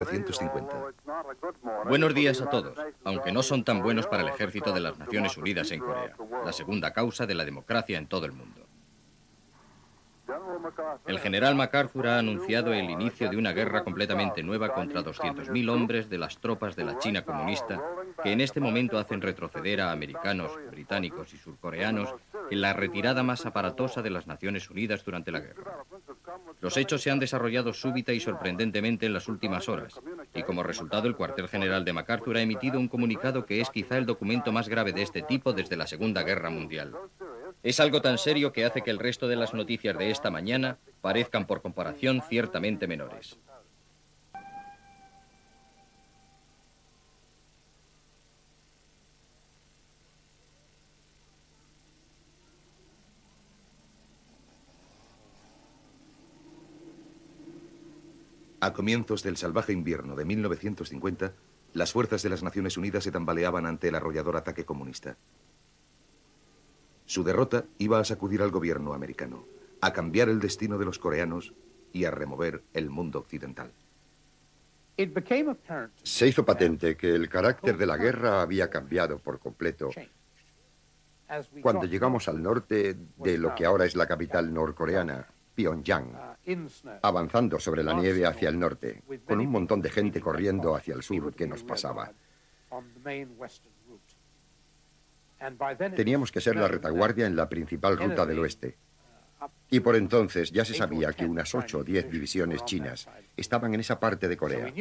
1950. Buenos días a todos, aunque no son tan buenos para el ejército de las Naciones Unidas en Corea, la segunda causa de la democracia en todo el mundo. El general MacArthur ha anunciado el inicio de una guerra completamente nueva contra 200.000 hombres de las tropas de la China comunista que en este momento hacen retroceder a americanos, británicos y surcoreanos en la retirada más aparatosa de las Naciones Unidas durante la guerra. Los hechos se han desarrollado súbita y sorprendentemente en las últimas horas, y como resultado el cuartel general de MacArthur ha emitido un comunicado que es quizá el documento más grave de este tipo desde la Segunda Guerra Mundial. Es algo tan serio que hace que el resto de las noticias de esta mañana parezcan por comparación ciertamente menores. A comienzos del salvaje invierno de 1950, las fuerzas de las Naciones Unidas se tambaleaban ante el arrollador ataque comunista. Su derrota iba a sacudir al gobierno americano, a cambiar el destino de los coreanos y a remover el mundo occidental. Se hizo patente que el carácter de la guerra había cambiado por completo cuando llegamos al norte de lo que ahora es la capital norcoreana, Pyongyang, avanzando sobre la nieve hacia el norte, con un montón de gente corriendo hacia el sur que nos pasaba. Teníamos que ser la retaguardia en la principal ruta del oeste. Y por entonces ya se sabía que unas 8 o 10 divisiones chinas estaban en esa parte de Corea.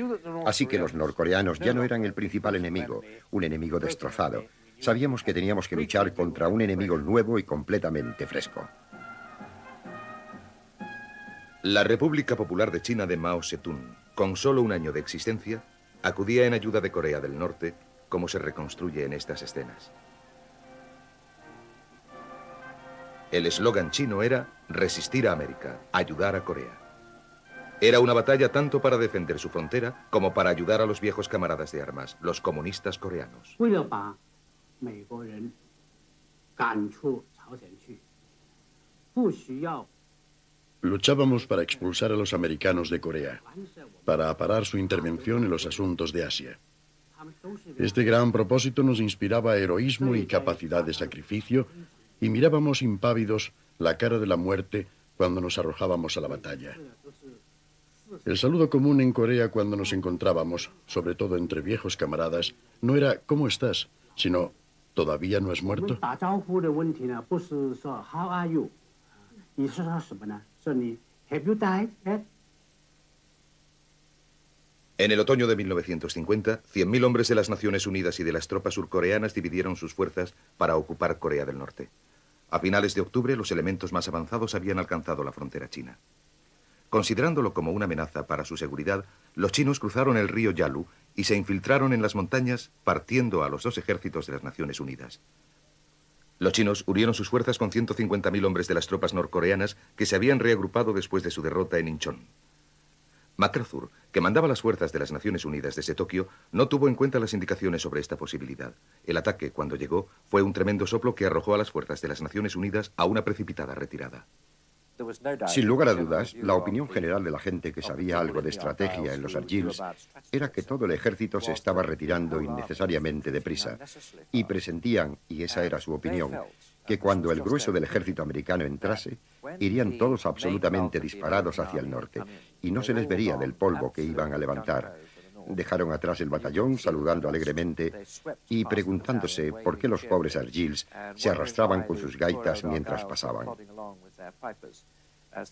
Así que los norcoreanos ya no eran el principal enemigo, un enemigo destrozado. Sabíamos que teníamos que luchar contra un enemigo nuevo y completamente fresco. La República Popular de China de Mao Zedong, con solo un año de existencia, acudía en ayuda de Corea del Norte, como se reconstruye en estas escenas. El eslogan chino era resistir a América, ayudar a Corea. Era una batalla tanto para defender su frontera como para ayudar a los viejos camaradas de armas, los comunistas coreanos. Luchábamos para expulsar a los americanos de Corea, para parar su intervención en los asuntos de Asia. Este gran propósito nos inspiraba heroísmo y capacidad de sacrificio, y mirábamos impávidos la cara de la muerte cuando nos arrojábamos a la batalla. El saludo común en Corea cuando nos encontrábamos, sobre todo entre viejos camaradas, no era ¿cómo estás?, sino ¿todavía no has muerto? En el otoño de 1950, 100.000 hombres de las Naciones Unidas y de las tropas surcoreanas dividieron sus fuerzas para ocupar Corea del Norte. A finales de octubre, los elementos más avanzados habían alcanzado la frontera china. Considerándolo como una amenaza para su seguridad, los chinos cruzaron el río Yalu y se infiltraron en las montañas, partiendo a los dos ejércitos de las Naciones Unidas. Los chinos unieron sus fuerzas con 150.000 hombres de las tropas norcoreanas que se habían reagrupado después de su derrota en Incheon. MacArthur, que mandaba las fuerzas de las Naciones Unidas desde Tokio, no tuvo en cuenta las indicaciones sobre esta posibilidad. El ataque, cuando llegó, fue un tremendo soplo que arrojó a las fuerzas de las Naciones Unidas a una precipitada retirada. Sin lugar a dudas, la opinión general de la gente que sabía algo de estrategia en los Argyls era que todo el ejército se estaba retirando innecesariamente deprisa, y presentían, y esa era su opinión, que cuando el grueso del ejército americano entrase, irían todos absolutamente disparados hacia el norte, y no se les vería del polvo que iban a levantar. Dejaron atrás el batallón saludando alegremente y preguntándose por qué los pobres Argyls se arrastraban con sus gaitas mientras pasaban.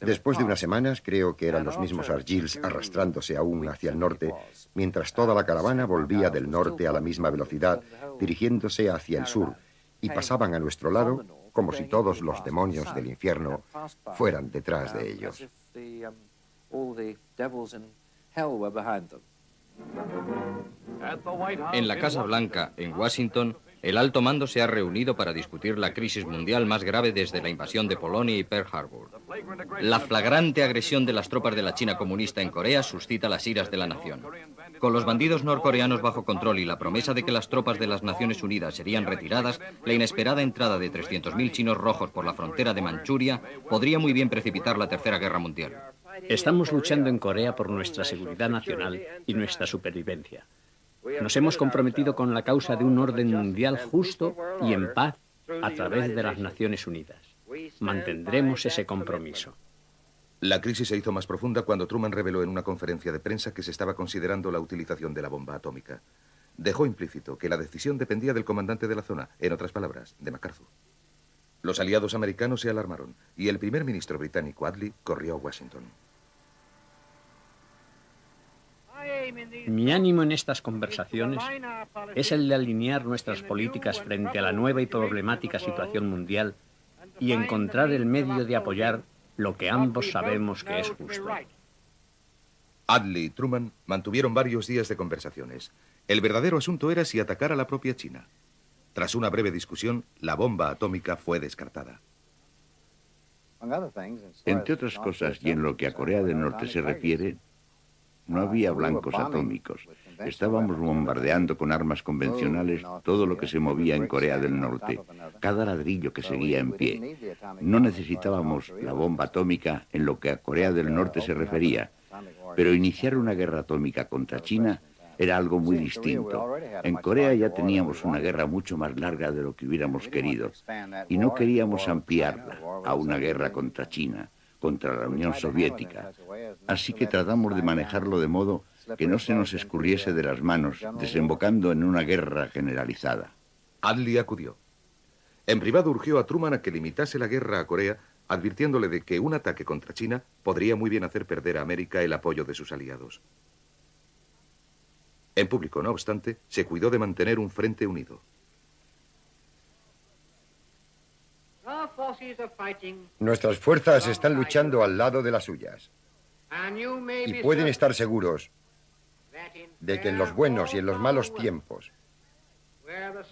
Después de unas semanas, creo que eran los mismos Argyls arrastrándose aún hacia el norte, mientras toda la caravana volvía del norte a la misma velocidad, dirigiéndose hacia el sur, y pasaban a nuestro lado como si todos los demonios del infierno fueran detrás de ellos. En la Casa Blanca, en Washington, el alto mando se ha reunido para discutir la crisis mundial más grave desde la invasión de Polonia y Pearl Harbor. La flagrante agresión de las tropas de la China comunista en Corea suscita las iras de la nación. Con los bandidos norcoreanos bajo control y la promesa de que las tropas de las Naciones Unidas serían retiradas, la inesperada entrada de 300.000 chinos rojos por la frontera de Manchuria podría muy bien precipitar la Tercera Guerra Mundial. Estamos luchando en Corea por nuestra seguridad nacional y nuestra supervivencia. Nos hemos comprometido con la causa de un orden mundial justo y en paz a través de las Naciones Unidas. Mantendremos ese compromiso. La crisis se hizo más profunda cuando Truman reveló en una conferencia de prensa que se estaba considerando la utilización de la bomba atómica. Dejó implícito que la decisión dependía del comandante de la zona, en otras palabras, de MacArthur. Los aliados americanos se alarmaron y el primer ministro británico Attlee corrió a Washington. Mi ánimo en estas conversaciones es el de alinear nuestras políticas frente a la nueva y problemática situación mundial y encontrar el medio de apoyar lo que ambos sabemos que es justo. Attlee y Truman mantuvieron varios días de conversaciones. El verdadero asunto era si atacar a la propia China. Tras una breve discusión, la bomba atómica fue descartada. Entre otras cosas, y en lo que a Corea del Norte se refiere, no había blancos atómicos. Estábamos bombardeando con armas convencionales todo lo que se movía en Corea del Norte, cada ladrillo que seguía en pie. No necesitábamos la bomba atómica en lo que a Corea del Norte se refería, pero iniciar una guerra atómica contra China era algo muy distinto. En Corea ya teníamos una guerra mucho más larga de lo que hubiéramos querido, y no queríamos ampliarla a una guerra contra China, contra la Unión Soviética. Así que tratamos de manejarlo de modo que no se nos escurriese de las manos, desembocando en una guerra generalizada. Attlee acudió. En privado urgió a Truman a que limitase la guerra a Corea, advirtiéndole de que un ataque contra China podría muy bien hacer perder a América el apoyo de sus aliados. En público, no obstante, se cuidó de mantener un frente unido. Nuestras fuerzas están luchando al lado de las suyas. Y pueden estar seguros de que en los buenos y en los malos tiempos,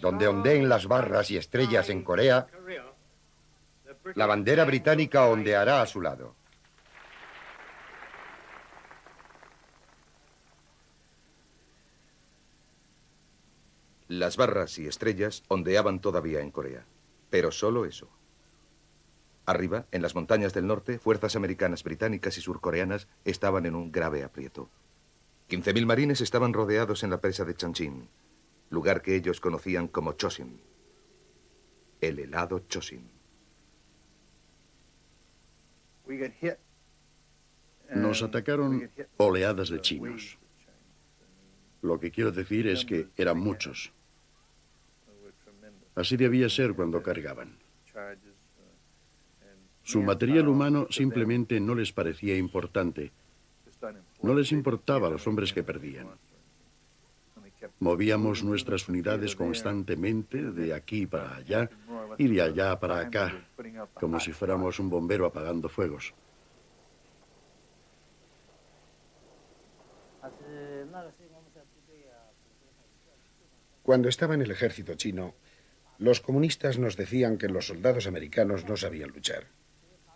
donde ondeen las barras y estrellas en Corea, la bandera británica ondeará a su lado. Las barras y estrellas ondeaban todavía en Corea, pero solo eso. Arriba, en las montañas del norte, fuerzas americanas, británicas y surcoreanas estaban en un grave aprieto. 15.000 marines estaban rodeados en la presa de Changchun, lugar que ellos conocían como Chosin, el helado Chosin. Nos atacaron oleadas de chinos. Lo que quiero decir es que eran muchos. Así debía ser cuando cargaban. Su material humano simplemente no les parecía importante. No les importaba a los hombres que perdían. Movíamos nuestras unidades constantemente de aquí para allá y de allá para acá, como si fuéramos un bombero apagando fuegos. Cuando estaba en el ejército chino, los comunistas nos decían que los soldados americanos no sabían luchar,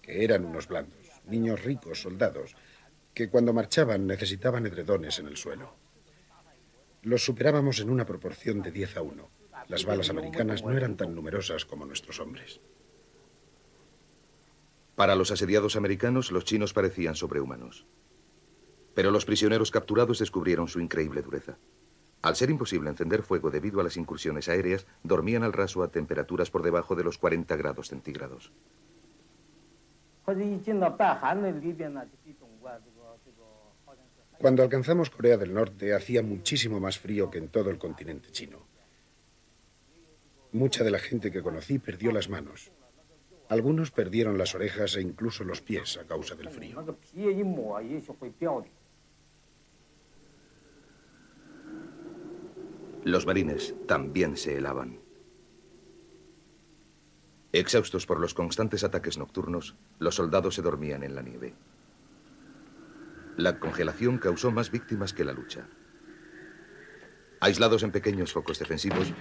que eran unos blandos, niños ricos soldados, que cuando marchaban necesitaban edredones en el suelo. Los superábamos en una proporción de 10-1. Las balas americanas no eran tan numerosas como nuestros hombres. Para los asediados americanos, los chinos parecían sobrehumanos. Pero los prisioneros capturados descubrieron su increíble dureza. Al ser imposible encender fuego debido a las incursiones aéreas, dormían al raso a temperaturas por debajo de los 40 grados centígrados. Cuando alcanzamos Corea del Norte, hacía muchísimo más frío que en todo el continente chino. Mucha de la gente que conocí perdió las manos. Algunos perdieron las orejas e incluso los pies a causa del frío. Los marines también se helaban. Exhaustos por los constantes ataques nocturnos, los soldados se dormían en la nieve. La congelación causó más víctimas que la lucha. Aislados en pequeños focos defensivos,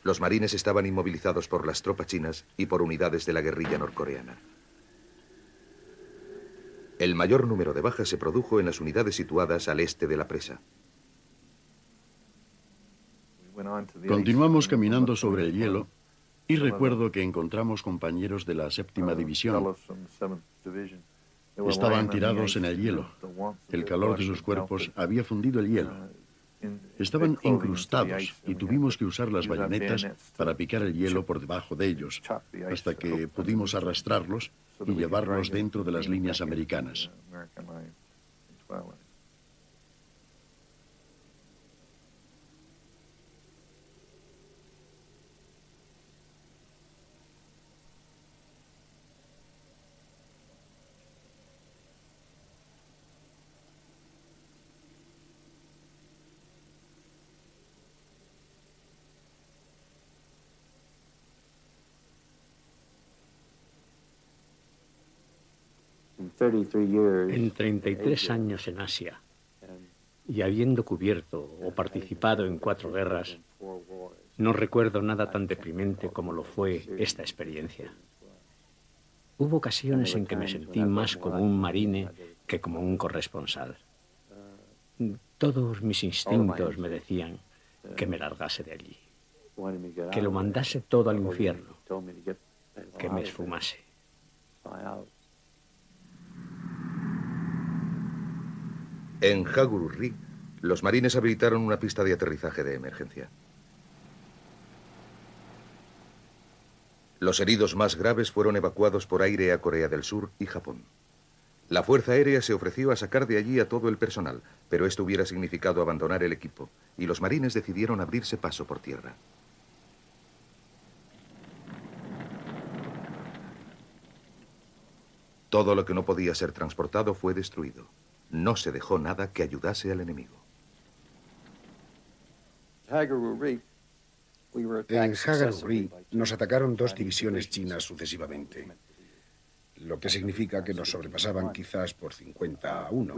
los marines estaban inmovilizados por las tropas chinas y por unidades de la guerrilla norcoreana. El mayor número de bajas se produjo en las unidades situadas al este de la presa. Continuamos caminando sobre el hielo y recuerdo que encontramos compañeros de la 7ª división Estaban tirados en el hielo. El calor de sus cuerpos había fundido el hielo. Estaban incrustados y tuvimos que usar las bayonetas para picar el hielo por debajo de ellos, hasta que pudimos arrastrarlos y llevarlos dentro de las líneas americanas. En 33 años en Asia, y habiendo cubierto o participado en 4 guerras, no recuerdo nada tan deprimente como lo fue esta experiencia. Hubo ocasiones en que me sentí más como un marine que como un corresponsal. Todos mis instintos me decían que me largase de allí, que lo mandase todo al infierno, que me esfumase. En Hagururri, los marines habilitaron una pista de aterrizaje de emergencia. Los heridos más graves fueron evacuados por aire a Corea del Sur y Japón. La Fuerza Aérea se ofreció a sacar de allí a todo el personal, pero esto hubiera significado abandonar el equipo, y los marines decidieron abrirse paso por tierra. Todo lo que no podía ser transportado fue destruido. No se dejó nada que ayudase al enemigo. En Hagururri nos atacaron 2 divisiones chinas sucesivamente, lo que significa que nos sobrepasaban quizás por 50 a 1.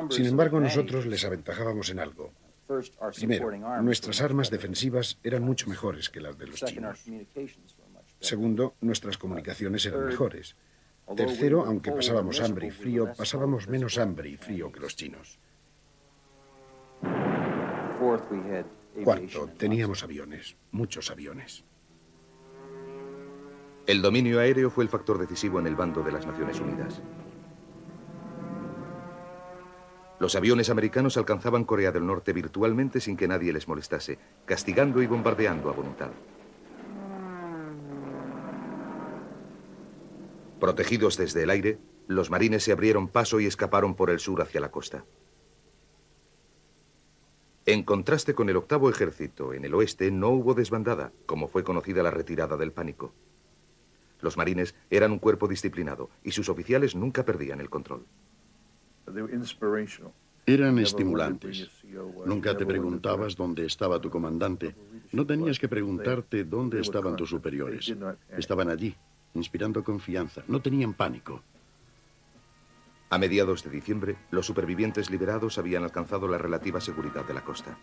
Sin embargo, nosotros les aventajábamos en algo. Primero, nuestras armas defensivas eran mucho mejores que las de los chinos. Segundo, nuestras comunicaciones eran mejores. Tercero, aunque pasábamos hambre y frío, pasábamos menos hambre y frío que los chinos. Cuarto, teníamos aviones, muchos aviones. El dominio aéreo fue el factor decisivo en el bando de las Naciones Unidas. Los aviones americanos alcanzaban Corea del Norte virtualmente sin que nadie les molestase, castigando y bombardeando a voluntad. Protegidos desde el aire, los marines se abrieron paso y escaparon por el sur hacia la costa. En contraste con el 8º Ejército, en el oeste no hubo desbandada, como fue conocida la retirada del pánico. Los marines eran un cuerpo disciplinado y sus oficiales nunca perdían el control. Eran estimulantes. Nunca te preguntabas dónde estaba tu comandante. No tenías que preguntarte dónde estaban tus superiores. Estaban allí, inspirando confianza. No tenían pánico. A mediados de diciembre, los supervivientes liberados habían alcanzado la relativa seguridad de la costa.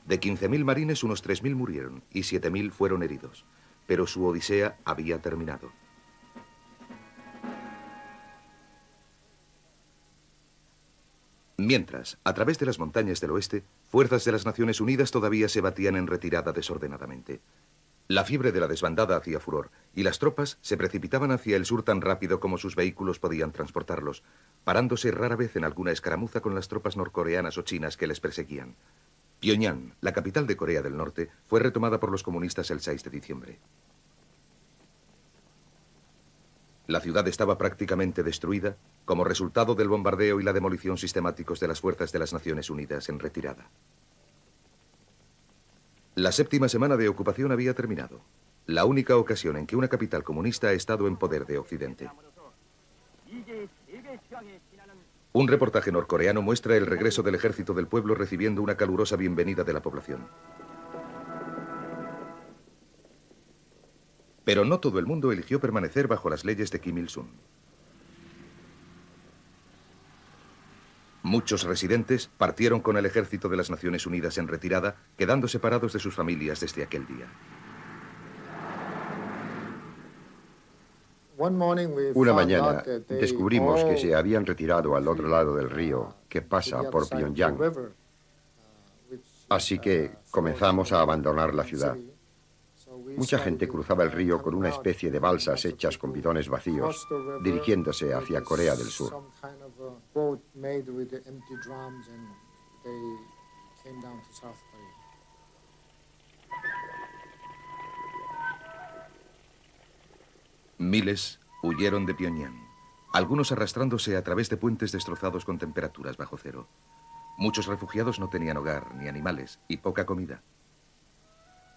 De 15.000 marines, unos 3.000 murieron y 7.000 fueron heridos. Pero su odisea había terminado. Mientras, a través de las montañas del oeste, fuerzas de las Naciones Unidas todavía se batían en retirada desordenadamente. La fiebre de la desbandada hacía furor, y las tropas se precipitaban hacia el sur tan rápido como sus vehículos podían transportarlos, parándose rara vez en alguna escaramuza con las tropas norcoreanas o chinas que les perseguían. Pyongyang, la capital de Corea del Norte, fue retomada por los comunistas el 6 de diciembre. La ciudad estaba prácticamente destruida como resultado del bombardeo y la demolición sistemáticos de las fuerzas de las Naciones Unidas en retirada. La 7ª semana de ocupación había terminado, la única ocasión en que una capital comunista ha estado en poder de Occidente. Un reportaje norcoreano muestra el regreso del ejército del pueblo recibiendo una calurosa bienvenida de la población. Pero no todo el mundo eligió permanecer bajo las leyes de Kim Il-sung. Muchos residentes partieron con el ejército de las Naciones Unidas en retirada, quedando separados de sus familias desde aquel día. Una mañana descubrimos que se habían retirado al otro lado del río que pasa por Pyongyang. Así que comenzamos a abandonar la ciudad. Mucha gente cruzaba el río con una especie de balsas hechas con bidones vacíos, dirigiéndose hacia Corea del Sur. Miles huyeron de Pyongyang, algunos arrastrándose a través de puentes destrozados con temperaturas bajo cero. Muchos refugiados no tenían hogar ni animales y poca comida.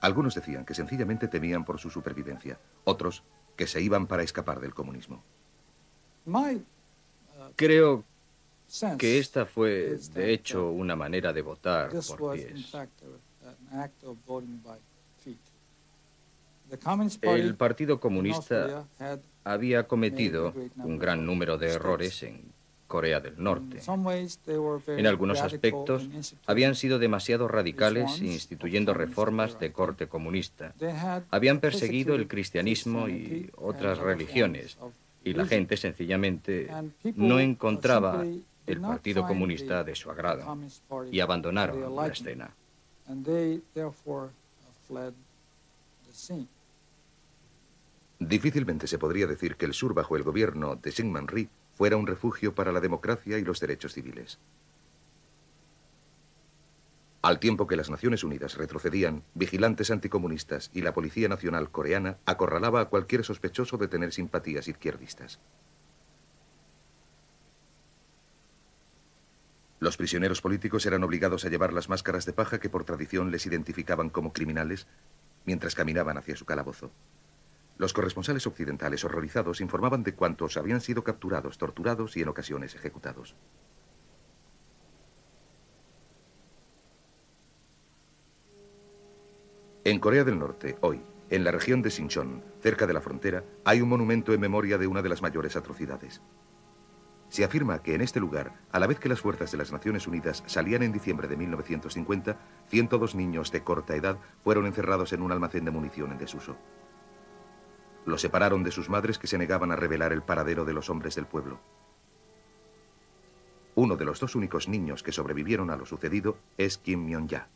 Algunos decían que sencillamente temían por su supervivencia, otros que se iban para escapar del comunismo. Creo que esta fue, de hecho, una manera de votar por pies. El Partido Comunista había cometido un gran número de errores en Corea del Norte. En algunos aspectos habían sido demasiado radicales, instituyendo reformas de corte comunista. Habían perseguido el cristianismo y otras religiones, y la gente sencillamente no encontraba el Partido Comunista de su agrado, y abandonaron la escena. Difícilmente se podría decir que el sur bajo el gobierno de Syngman Rhee fuera un refugio para la democracia y los derechos civiles. Al tiempo que las Naciones Unidas retrocedían, vigilantes anticomunistas y la Policía Nacional coreana acorralaba a cualquier sospechoso de tener simpatías izquierdistas. Los prisioneros políticos eran obligados a llevar las máscaras de paja que por tradición les identificaban como criminales mientras caminaban hacia su calabozo. Los corresponsales occidentales horrorizados informaban de cuántos habían sido capturados, torturados y en ocasiones ejecutados. En Corea del Norte, hoy, en la región de Sinchon, cerca de la frontera, hay un monumento en memoria de una de las mayores atrocidades. Se afirma que en este lugar, a la vez que las fuerzas de las Naciones Unidas salían en diciembre de 1950, 102 niños de corta edad fueron encerrados en un almacén de munición en desuso. Los separaron de sus madres que se negaban a revelar el paradero de los hombres del pueblo. Uno de los dos únicos niños que sobrevivieron a lo sucedido es Kim Myung-ja.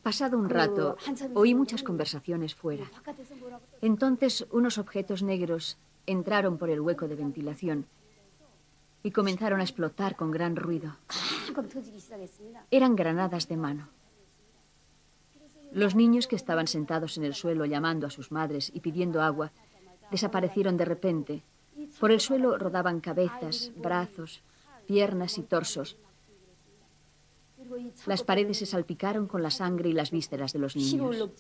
Pasado un rato, oí muchas conversaciones fuera. Entonces, unos objetos negros entraron por el hueco de ventilación y comenzaron a explotar con gran ruido. Eran granadas de mano. Los niños que estaban sentados en el suelo llamando a sus madres y pidiendo agua desaparecieron de repente. Por el suelo rodaban cabezas, brazos, piernas y torsos. Las paredes se salpicaron con la sangre y las vísceras de los niños.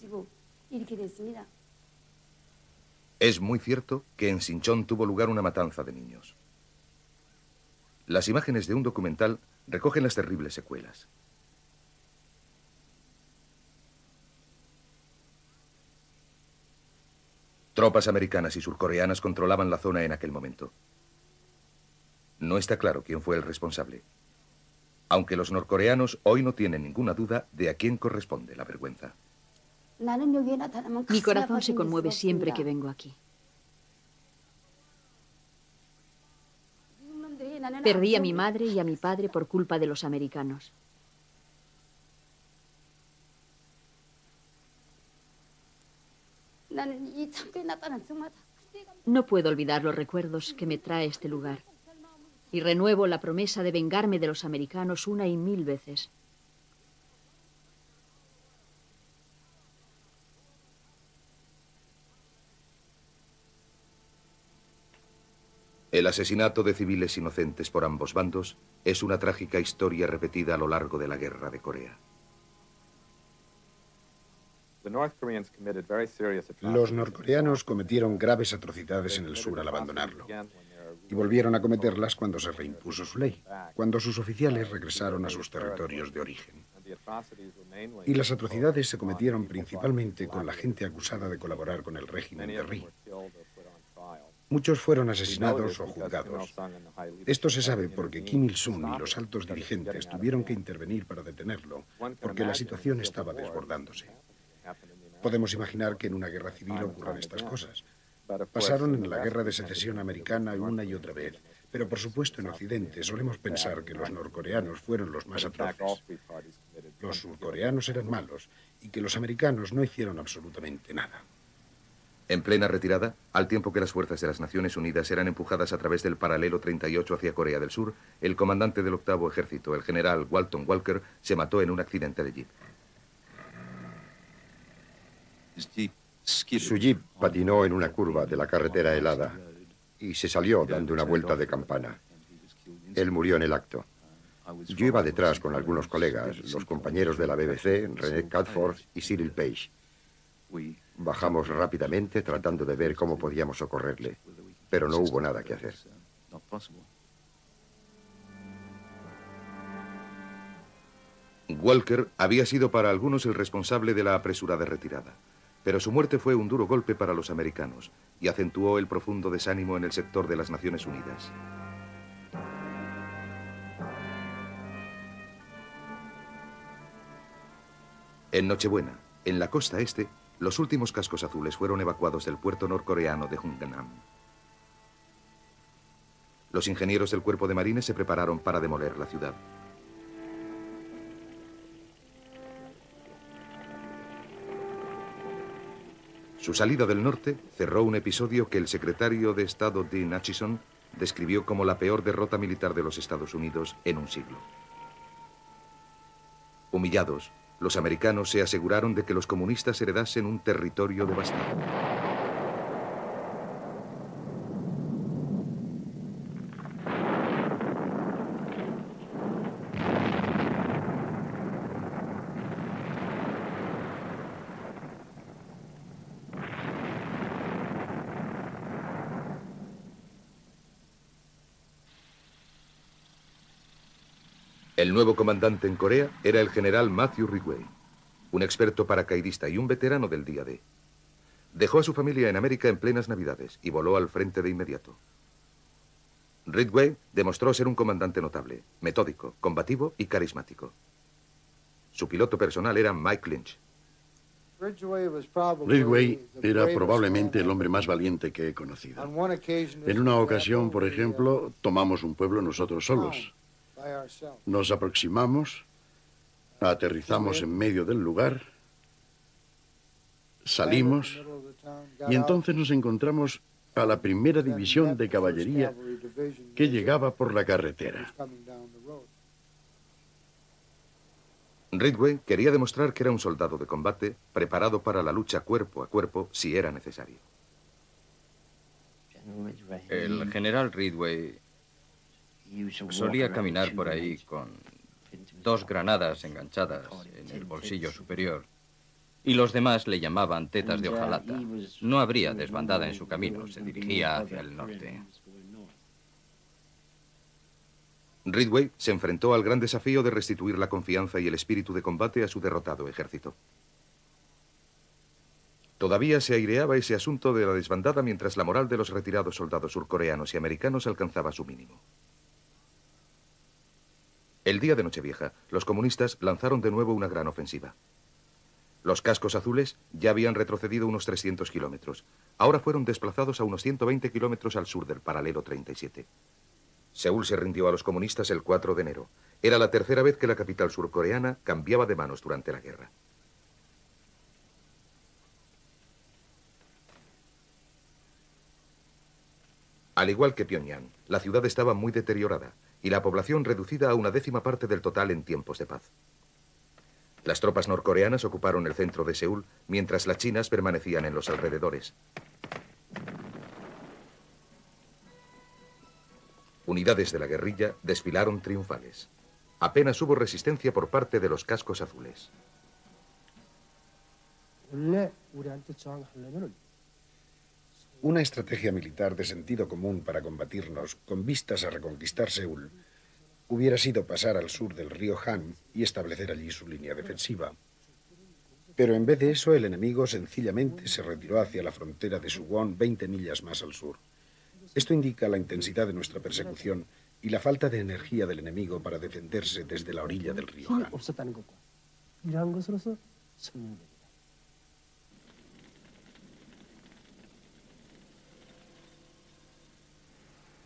Es muy cierto que en Sinchon tuvo lugar una matanza de niños. Las imágenes de un documental recogen las terribles secuelas. Tropas americanas y surcoreanas controlaban la zona en aquel momento. No está claro quién fue el responsable, aunque los norcoreanos hoy no tienen ninguna duda de a quién corresponde la vergüenza. Mi corazón se conmueve siempre que vengo aquí. Perdí a mi madre y a mi padre por culpa de los americanos. No puedo olvidar los recuerdos que me trae este lugar. Y renuevo la promesa de vengarme de los americanos 1 y 1000 veces. El asesinato de civiles inocentes por ambos bandos es una trágica historia repetida a lo largo de la guerra de Corea. Los norcoreanos cometieron graves atrocidades en el sur al abandonarlo. Y volvieron a cometerlas cuando se reimpuso su ley, cuando sus oficiales regresaron a sus territorios de origen. Y las atrocidades se cometieron principalmente con la gente acusada de colaborar con el régimen de Rhee. Muchos fueron asesinados o juzgados. Esto se sabe porque Kim Il-sung y los altos dirigentes tuvieron que intervenir para detenerlo, porque la situación estaba desbordándose. Podemos imaginar que en una guerra civil ocurran estas cosas. Pasaron en la guerra de secesión americana una y otra vez, pero por supuesto en Occidente solemos pensar que los norcoreanos fueron los más atroces. Los surcoreanos eran malos y que los americanos no hicieron absolutamente nada. En plena retirada, al tiempo que las fuerzas de las Naciones Unidas eran empujadas a través del paralelo 38 hacia Corea del Sur, el comandante del 8º Ejército, el general Walton Walker, se mató en un accidente de jeep. Su jeep patinó en una curva de la carretera helada y se salió dando una vuelta de campana. Él murió en el acto. Yo iba detrás con algunos colegas, los compañeros de la BBC, René Cadford y Cyril Page. Bajamos rápidamente tratando de ver cómo podíamos socorrerle, pero no hubo nada que hacer. Walker había sido para algunos el responsable de la apresurada retirada, pero su muerte fue un duro golpe para los americanos y acentuó el profundo desánimo en el sector de las Naciones Unidas. En Nochebuena, en la costa este, los últimos cascos azules fueron evacuados del puerto norcoreano de Hunganam. Los ingenieros del cuerpo de marines se prepararon para demoler la ciudad. Su salida del norte cerró un episodio que el secretario de Estado Dean Acheson describió como la peor derrota militar de los Estados Unidos en un siglo. Humillados, los americanos se aseguraron de que los comunistas heredasen un territorio devastado. El nuevo comandante en Corea era el general Matthew Ridgway, un experto paracaidista y un veterano del día D. Dejó a su familia en América en plenas Navidades y voló al frente de inmediato. Ridgway demostró ser un comandante notable, metódico, combativo y carismático. Su piloto personal era Mike Lynch. Ridgway era probablemente el hombre más valiente que he conocido. En una ocasión, por ejemplo, tomamos un pueblo nosotros solos. Nos aproximamos, aterrizamos en medio del lugar, salimos y entonces nos encontramos a la primera división de caballería que llegaba por la carretera. Ridgway quería demostrar que era un soldado de combate preparado para la lucha cuerpo a cuerpo si era necesario. El general Ridgway solía caminar por ahí con 2 granadas enganchadas en el bolsillo superior y los demás le llamaban tetas de hojalata. No habría desbandada en su camino, se dirigía hacia el norte. Ridgway se enfrentó al gran desafío de restituir la confianza y el espíritu de combate a su derrotado ejército. Todavía se aireaba ese asunto de la desbandada mientras la moral de los retirados soldados surcoreanos y americanos alcanzaba su mínimo. El día de Nochevieja, los comunistas lanzaron de nuevo una gran ofensiva. Los cascos azules ya habían retrocedido unos 300 kilómetros. Ahora fueron desplazados a unos 120 kilómetros al sur del paralelo 37. Seúl se rindió a los comunistas el 4 de enero. Era la tercera vez que la capital surcoreana cambiaba de manos durante la guerra. Al igual que Pyongyang, la ciudad estaba muy deteriorada y la población reducida a una 10ª parte del total en tiempos de paz. Las tropas norcoreanas ocuparon el centro de Seúl, mientras las chinas permanecían en los alrededores. Unidades de la guerrilla desfilaron triunfales. Apenas hubo resistencia por parte de los cascos azules. Una estrategia militar de sentido común para combatirnos con vistas a reconquistar Seúl hubiera sido pasar al sur del río Han y establecer allí su línea defensiva. Pero en vez de eso, el enemigo sencillamente se retiró hacia la frontera de Suwon 20 millas más al sur. Esto indica la intensidad de nuestra persecución y la falta de energía del enemigo para defenderse desde la orilla del río Han.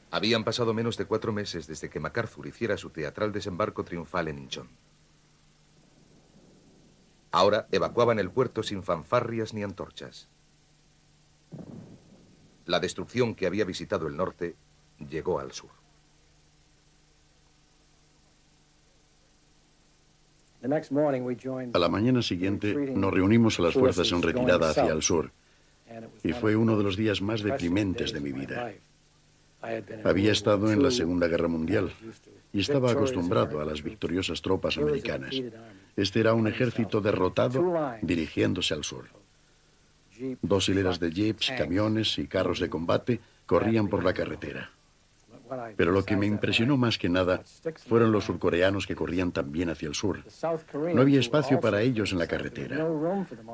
Habían pasado menos de 4 meses desde que MacArthur hiciera su teatral desembarco triunfal en Incheon. Ahora evacuaban el puerto sin fanfarrias ni antorchas. La destrucción que había visitado el norte llegó al sur. A la mañana siguiente nos reunimos a las fuerzas en retirada hacia el sur, y fue uno de los días más deprimentes de mi vida. Había estado en la Segunda Guerra Mundial y estaba acostumbrado a las victoriosas tropas americanas. Este era un ejército derrotado dirigiéndose al sur. 2 hileras de jeeps, camiones y carros de combate corrían por la carretera. Pero lo que me impresionó más que nada fueron los surcoreanos que corrían también hacia el sur. No había espacio para ellos en la carretera.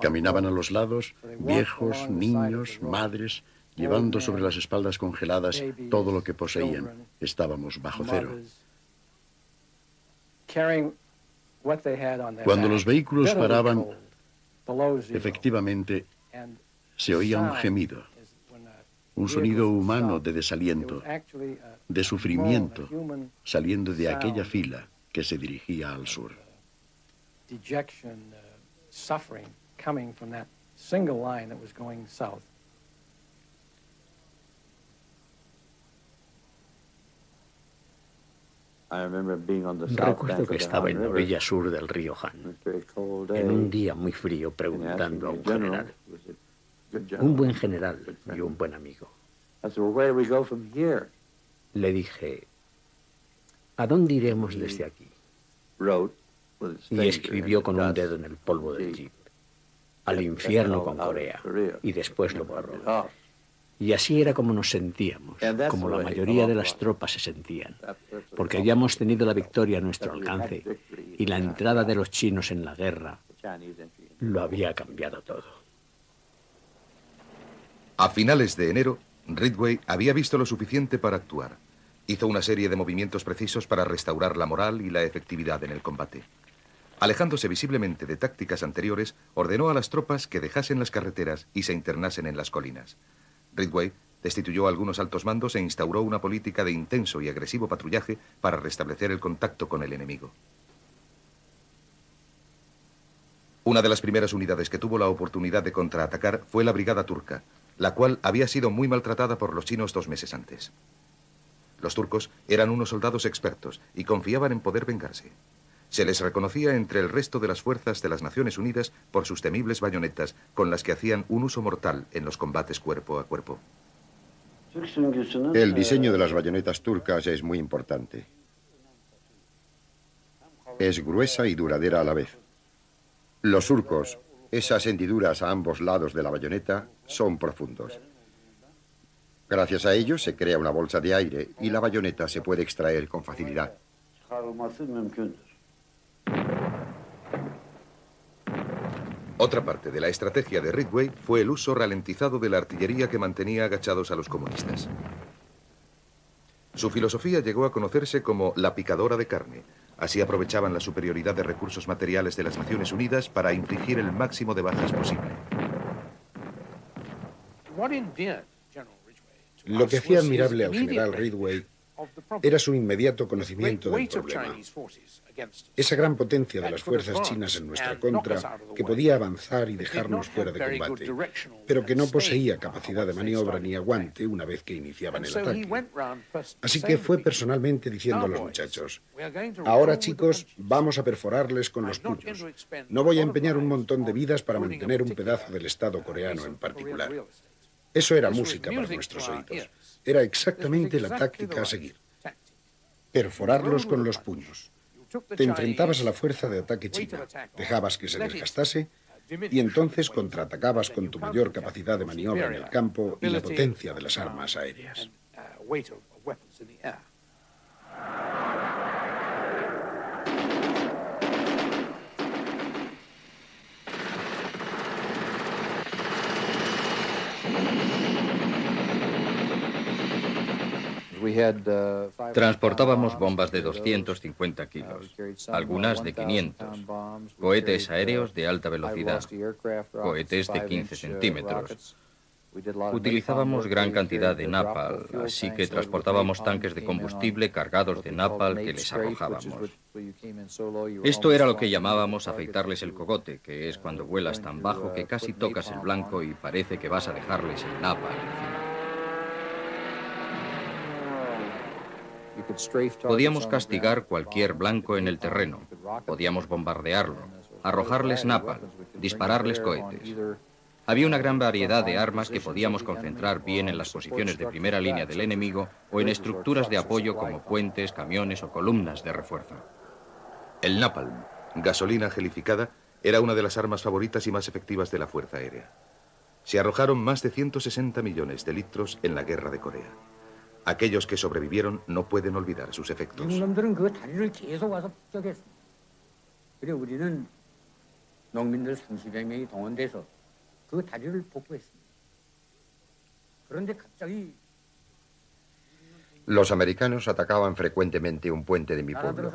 Caminaban a los lados, viejos, niños, madres, llevando sobre las espaldas congeladas todo lo que poseían. Estábamos bajo cero. Cuando los vehículos paraban, efectivamente, se oía un gemido, un sonido humano de desaliento, de sufrimiento, saliendo de aquella fila que se dirigía al sur. Recuerdo que estaba en la orilla sur del río Han, en un día muy frío, preguntando a un general, un buen general y un buen amigo. Le dije, ¿a dónde iremos desde aquí? Y escribió con un dedo en el polvo del jeep, al infierno con Corea, y después lo borró. Y así era como nos sentíamos, como la mayoría de las tropas se sentían, porque habíamos tenido la victoria a nuestro alcance y la entrada de los chinos en la guerra lo había cambiado todo. A finales de enero, Ridgway había visto lo suficiente para actuar. Hizo una serie de movimientos precisos para restaurar la moral y la efectividad en el combate. Alejándose visiblemente de tácticas anteriores, ordenó a las tropas que dejasen las carreteras y se internasen en las colinas. Ridgway destituyó a algunos altos mandos e instauró una política de intenso y agresivo patrullaje para restablecer el contacto con el enemigo. Una de las primeras unidades que tuvo la oportunidad de contraatacar fue la brigada turca, la cual había sido muy maltratada por los chinos 2 meses antes. Los turcos eran unos soldados expertos y confiaban en poder vengarse. Se les reconocía entre el resto de las fuerzas de las Naciones Unidas por sus temibles bayonetas, con las que hacían un uso mortal en los combates cuerpo a cuerpo. El diseño de las bayonetas turcas es muy importante. Es gruesa y duradera a la vez. Los surcos, esas hendiduras a ambos lados de la bayoneta, son profundos. Gracias a ellos se crea una bolsa de aire y la bayoneta se puede extraer con facilidad. Otra parte de la estrategia de Ridgway fue el uso ralentizado de la artillería que mantenía agachados a los comunistas. Su filosofía llegó a conocerse como la picadora de carne. Así aprovechaban la superioridad de recursos materiales de las Naciones Unidas para infligir el máximo de bajas posible. Lo que hacía admirable al general Ridgway era su inmediato conocimiento del problema. Esa gran potencia de las fuerzas chinas en nuestra contra, que podía avanzar y dejarnos fuera de combate, pero que no poseía capacidad de maniobra ni aguante una vez que iniciaban el ataque. Así que fue personalmente diciendo a los muchachos, ahora chicos, vamos a perforarles con los puños. No voy a empeñar un montón de vidas para mantener un pedazo del Estado coreano en particular. Eso era música para nuestros oídos. Era exactamente la táctica a seguir. Perforarlos con los puños. Te enfrentabas a la fuerza de ataque china, dejabas que se desgastase y entonces contraatacabas con tu mayor capacidad de maniobra en el campo y la potencia de las armas aéreas. Transportábamos bombas de 250 kilos, algunas de 500, cohetes aéreos de alta velocidad, cohetes de 15 centímetros, Utilizábamos gran cantidad de napalm, así que transportábamos tanques de combustible cargados de napalm que les arrojábamos. Esto era lo que llamábamos afeitarles el cogote, que es cuando vuelas tan bajo que casi tocas el blanco y parece que vas a dejarles el napalm encima. Podíamos castigar cualquier blanco en el terreno, podíamos bombardearlo, arrojarles napalm, dispararles cohetes. Había una gran variedad de armas que podíamos concentrar bien en las posiciones de primera línea del enemigo o en estructuras de apoyo como puentes, camiones o columnas de refuerzo. El napalm, gasolina gelificada, era una de las armas favoritas y más efectivas de la Fuerza Aérea. Se arrojaron más de 160 millones de litros en la Guerra de Corea. Aquellos que sobrevivieron no pueden olvidar sus efectos. Los americanos atacaban frecuentemente un puente de mi pueblo.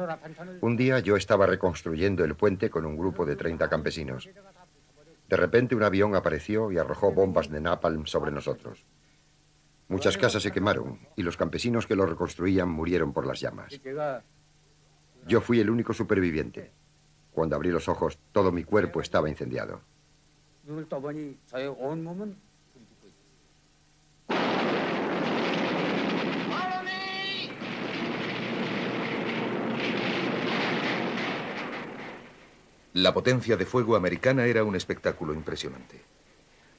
Un día yo estaba reconstruyendo el puente con un grupo de 30 campesinos. De repente un avión apareció y arrojó bombas de napalm sobre nosotros. Muchas casas se quemaron y los campesinos que lo reconstruían murieron por las llamas. Yo fui el único superviviente. Cuando abrí los ojos, todo mi cuerpo estaba incendiado. La potencia de fuego americana era un espectáculo impresionante.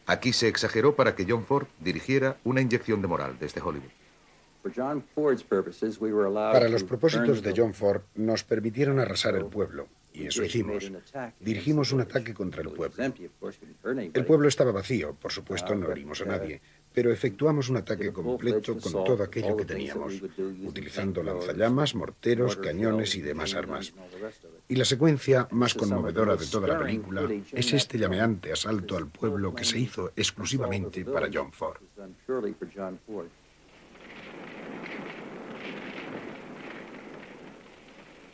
Aquí se exageró para que John Ford dirigiera una inyección de moral desde Hollywood. Para los propósitos de John Ford, nos permitieron arrasar el pueblo, y eso hicimos. Dirigimos un ataque contra el pueblo. El pueblo estaba vacío, por supuesto no herimos a nadie, pero efectuamos un ataque completo con todo aquello que teníamos, utilizando lanzallamas, morteros, cañones y demás armas. Y la secuencia más conmovedora de toda la película es este llameante asalto al pueblo que se hizo exclusivamente para John Ford.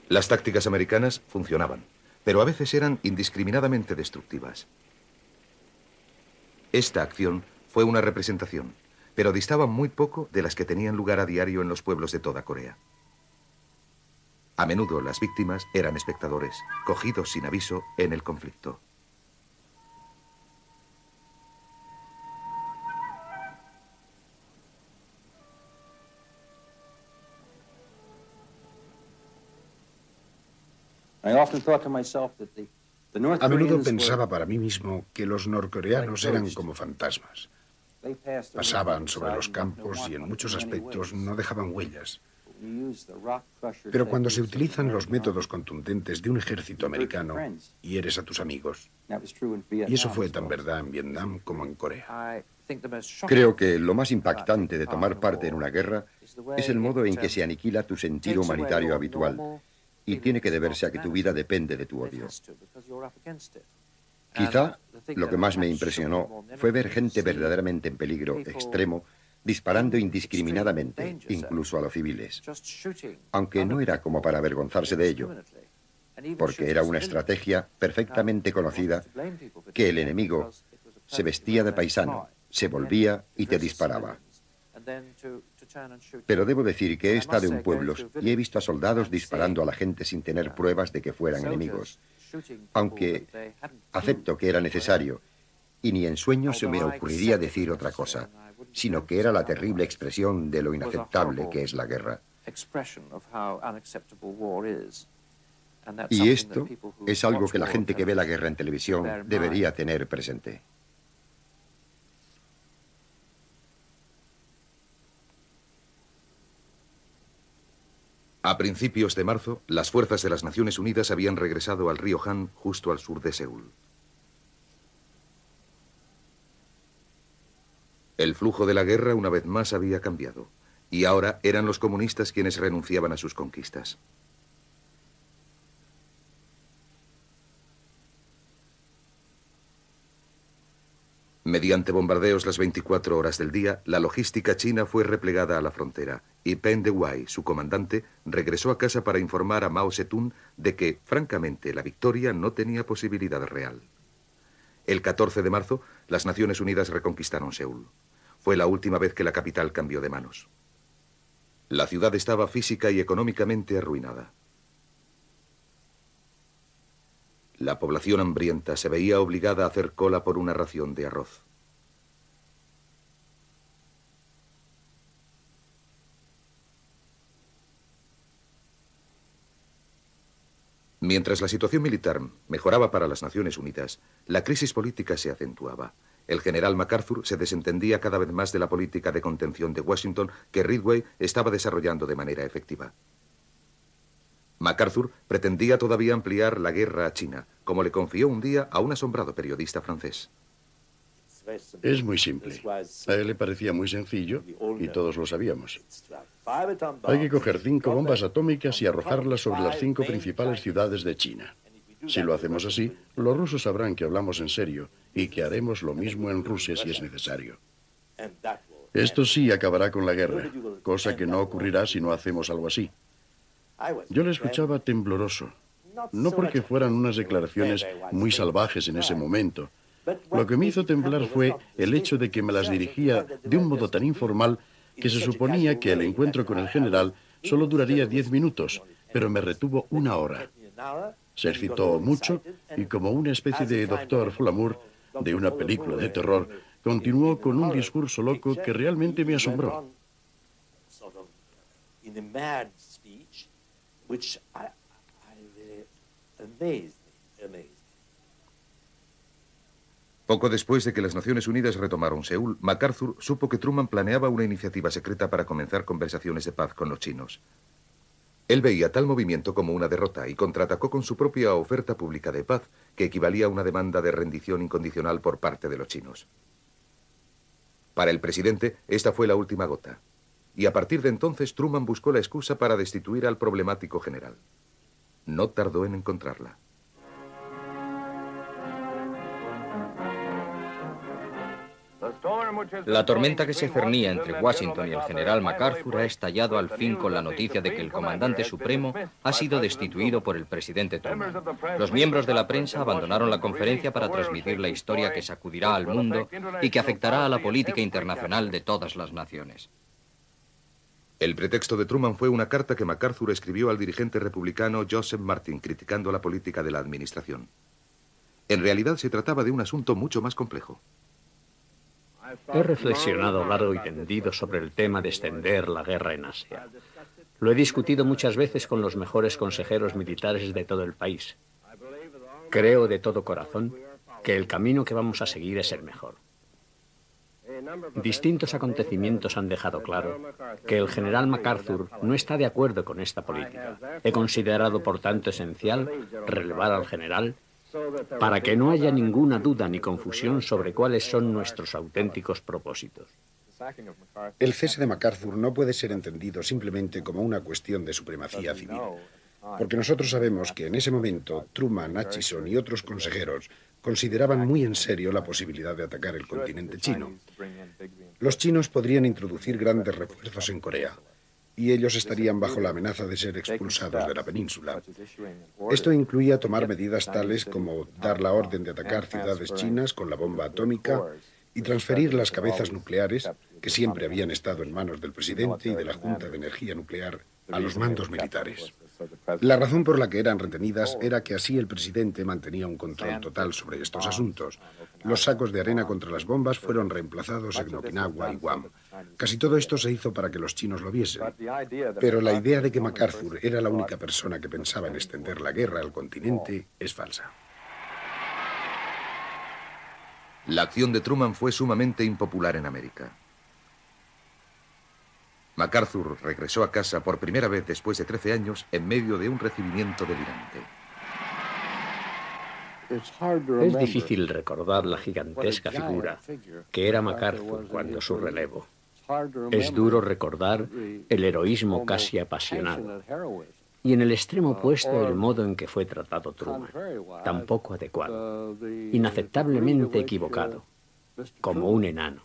Las tácticas americanas funcionaban, pero a veces eran indiscriminadamente destructivas. Esta acción fue una representación, pero distaba muy poco de las que tenían lugar a diario en los pueblos de toda Corea. A menudo las víctimas eran espectadores, cogidos sin aviso en el conflicto. A menudo pensaba para mí mismo que los norcoreanos eran como fantasmas. Pasaban sobre los campos y en muchos aspectos no dejaban huellas. Pero cuando se utilizan los métodos contundentes de un ejército americano, hieres a tus amigos. Y eso fue tan verdad en Vietnam como en Corea. Creo que lo más impactante de tomar parte en una guerra es el modo en que se aniquila tu sentido humanitario habitual, y tiene que deberse a que tu vida depende de tu odio. Quizá lo que más me impresionó fue ver gente verdaderamente en peligro extremo disparando indiscriminadamente, incluso a los civiles, aunque no era como para avergonzarse de ello, porque era una estrategia perfectamente conocida que el enemigo se vestía de paisano, se volvía y te disparaba. Pero debo decir que he estado en pueblos y he visto a soldados disparando a la gente sin tener pruebas de que fueran enemigos, aunque acepto que era necesario, y ni en sueños se me ocurriría decir otra cosa, sino que era la terrible expresión de lo inaceptable que es la guerra. Y esto es algo que la gente que ve la guerra en televisión debería tener presente. A principios de marzo, las fuerzas de las Naciones Unidas habían regresado al río Han, justo al sur de Seúl. El flujo de la guerra una vez más había cambiado, y ahora eran los comunistas quienes renunciaban a sus conquistas. Mediante bombardeos las 24 horas del día, la logística china fue replegada a la frontera y Peng Dehuai, su comandante, regresó a casa para informar a Mao Zedong de que, francamente, la victoria no tenía posibilidad real. El 14 de marzo, las Naciones Unidas reconquistaron Seúl. Fue la última vez que la capital cambió de manos. La ciudad estaba física y económicamente arruinada. La población hambrienta se veía obligada a hacer cola por una ración de arroz. Mientras la situación militar mejoraba para las Naciones Unidas, la crisis política se acentuaba. El general MacArthur se desentendía cada vez más de la política de contención de Washington que Ridgway estaba desarrollando de manera efectiva. MacArthur pretendía todavía ampliar la guerra a China, como le confió un día a un asombrado periodista francés. Es muy simple. A él le parecía muy sencillo y todos lo sabíamos. Hay que coger 5 bombas atómicas y arrojarlas sobre las 5 principales ciudades de China. Si lo hacemos así, los rusos sabrán que hablamos en serio y que haremos lo mismo en Rusia si es necesario. Esto sí acabará con la guerra, cosa que no ocurrirá si no hacemos algo así. Yo le escuchaba tembloroso, no porque fueran unas declaraciones muy salvajes en ese momento. Lo que me hizo temblar fue el hecho de que me las dirigía de un modo tan informal que se suponía que el encuentro con el general solo duraría 10 minutos, pero me retuvo 1 hora. Se excitó mucho y, como una especie de doctor Folamour de una película de terror, continuó con un discurso loco que realmente me asombró. Poco después de que las Naciones Unidas retomaron Seúl, MacArthur supo que Truman planeaba una iniciativa secreta para comenzar conversaciones de paz con los chinos. Él veía tal movimiento como una derrota y contraatacó con su propia oferta pública de paz, que equivalía a una demanda de rendición incondicional por parte de los chinos. Para el presidente, esta fue la última gota. Y a partir de entonces, Truman buscó la excusa para destituir al problemático general. No tardó en encontrarla. La tormenta que se cernía entre Washington y el general MacArthur ha estallado al fin con la noticia de que el comandante supremo ha sido destituido por el presidente Truman. Los miembros de la prensa abandonaron la conferencia para transmitir la historia que sacudirá al mundo y que afectará a la política internacional de todas las naciones. El pretexto de Truman fue una carta que MacArthur escribió al dirigente republicano Joseph Martin, criticando la política de la administración. En realidad se trataba de un asunto mucho más complejo. He reflexionado largo y tendido sobre el tema de extender la guerra en Asia. Lo he discutido muchas veces con los mejores consejeros militares de todo el país. Creo de todo corazón que el camino que vamos a seguir es el mejor. Distintos acontecimientos han dejado claro que el general MacArthur no está de acuerdo con esta política. He considerado, por tanto, esencial relevar al general para que no haya ninguna duda ni confusión sobre cuáles son nuestros auténticos propósitos. El cese de MacArthur no puede ser entendido simplemente como una cuestión de supremacía civil, porque nosotros sabemos que en ese momento Truman, Acheson y otros consejeros consideraban muy en serio la posibilidad de atacar el continente chino. Los chinos podrían introducir grandes refuerzos en Corea, y ellos estarían bajo la amenaza de ser expulsados de la península. Esto incluía tomar medidas tales como dar la orden de atacar ciudades chinas con la bomba atómica y transferir las cabezas nucleares, que siempre habían estado en manos del presidente y de la Junta de Energía Nuclear, a los mandos militares. La razón por la que eran retenidas era que así el presidente mantenía un control total sobre estos asuntos. Los sacos de arena contra las bombas fueron reemplazados en Okinawa y Guam. Casi todo esto se hizo para que los chinos lo viesen. Pero la idea de que MacArthur era la única persona que pensaba en extender la guerra al continente es falsa. La acción de Truman fue sumamente impopular en América. MacArthur regresó a casa por primera vez después de 13 años en medio de un recibimiento delirante. Es difícil recordar la gigantesca figura que era MacArthur cuando su relevo. Es duro recordar el heroísmo casi apasionado. Y en el extremo opuesto el modo en que fue tratado Truman, tan poco adecuado, inaceptablemente equivocado, como un enano,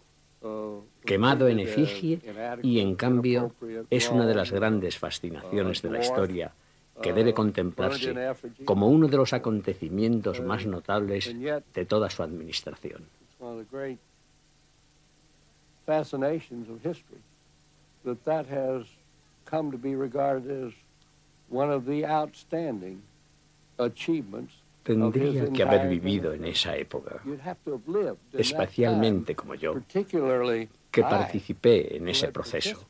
quemado en efigie y en cambio es una de las grandes fascinaciones de la historia que debe contemplarse como uno de los acontecimientos más notables de toda su administración. Tendría que haber vivido en esa época, especialmente como yo, que participé en ese proceso,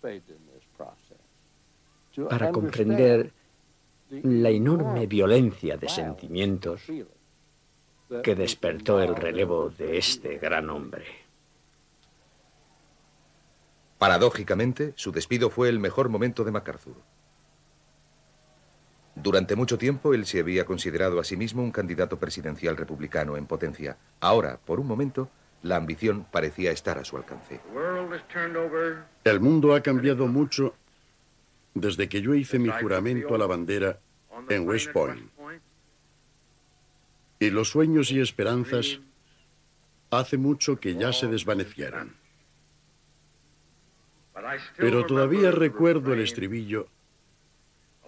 para comprender la enorme violencia de sentimientos que despertó el relevo de este gran hombre. Paradójicamente, su despido fue el mejor momento de MacArthur. Durante mucho tiempo él se había considerado a sí mismo un candidato presidencial republicano en potencia. Ahora, por un momento, la ambición parecía estar a su alcance. El mundo ha cambiado mucho desde que yo hice mi juramento a la bandera en West Point. Y los sueños y esperanzas hace mucho que ya se desvanecieron. Pero todavía recuerdo el estribillo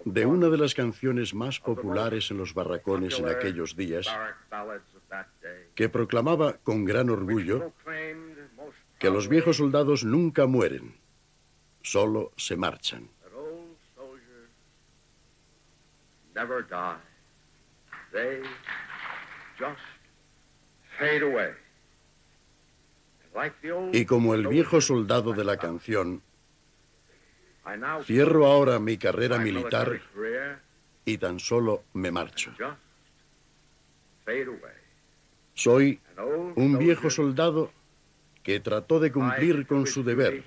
de una de las canciones más populares en los barracones en aquellos días, que proclamaba con gran orgullo que los viejos soldados nunca mueren, solo se marchan. Y como el viejo soldado de la canción, cierro ahora mi carrera militar y tan solo me marcho. Soy un viejo soldado que trató de cumplir con su deber,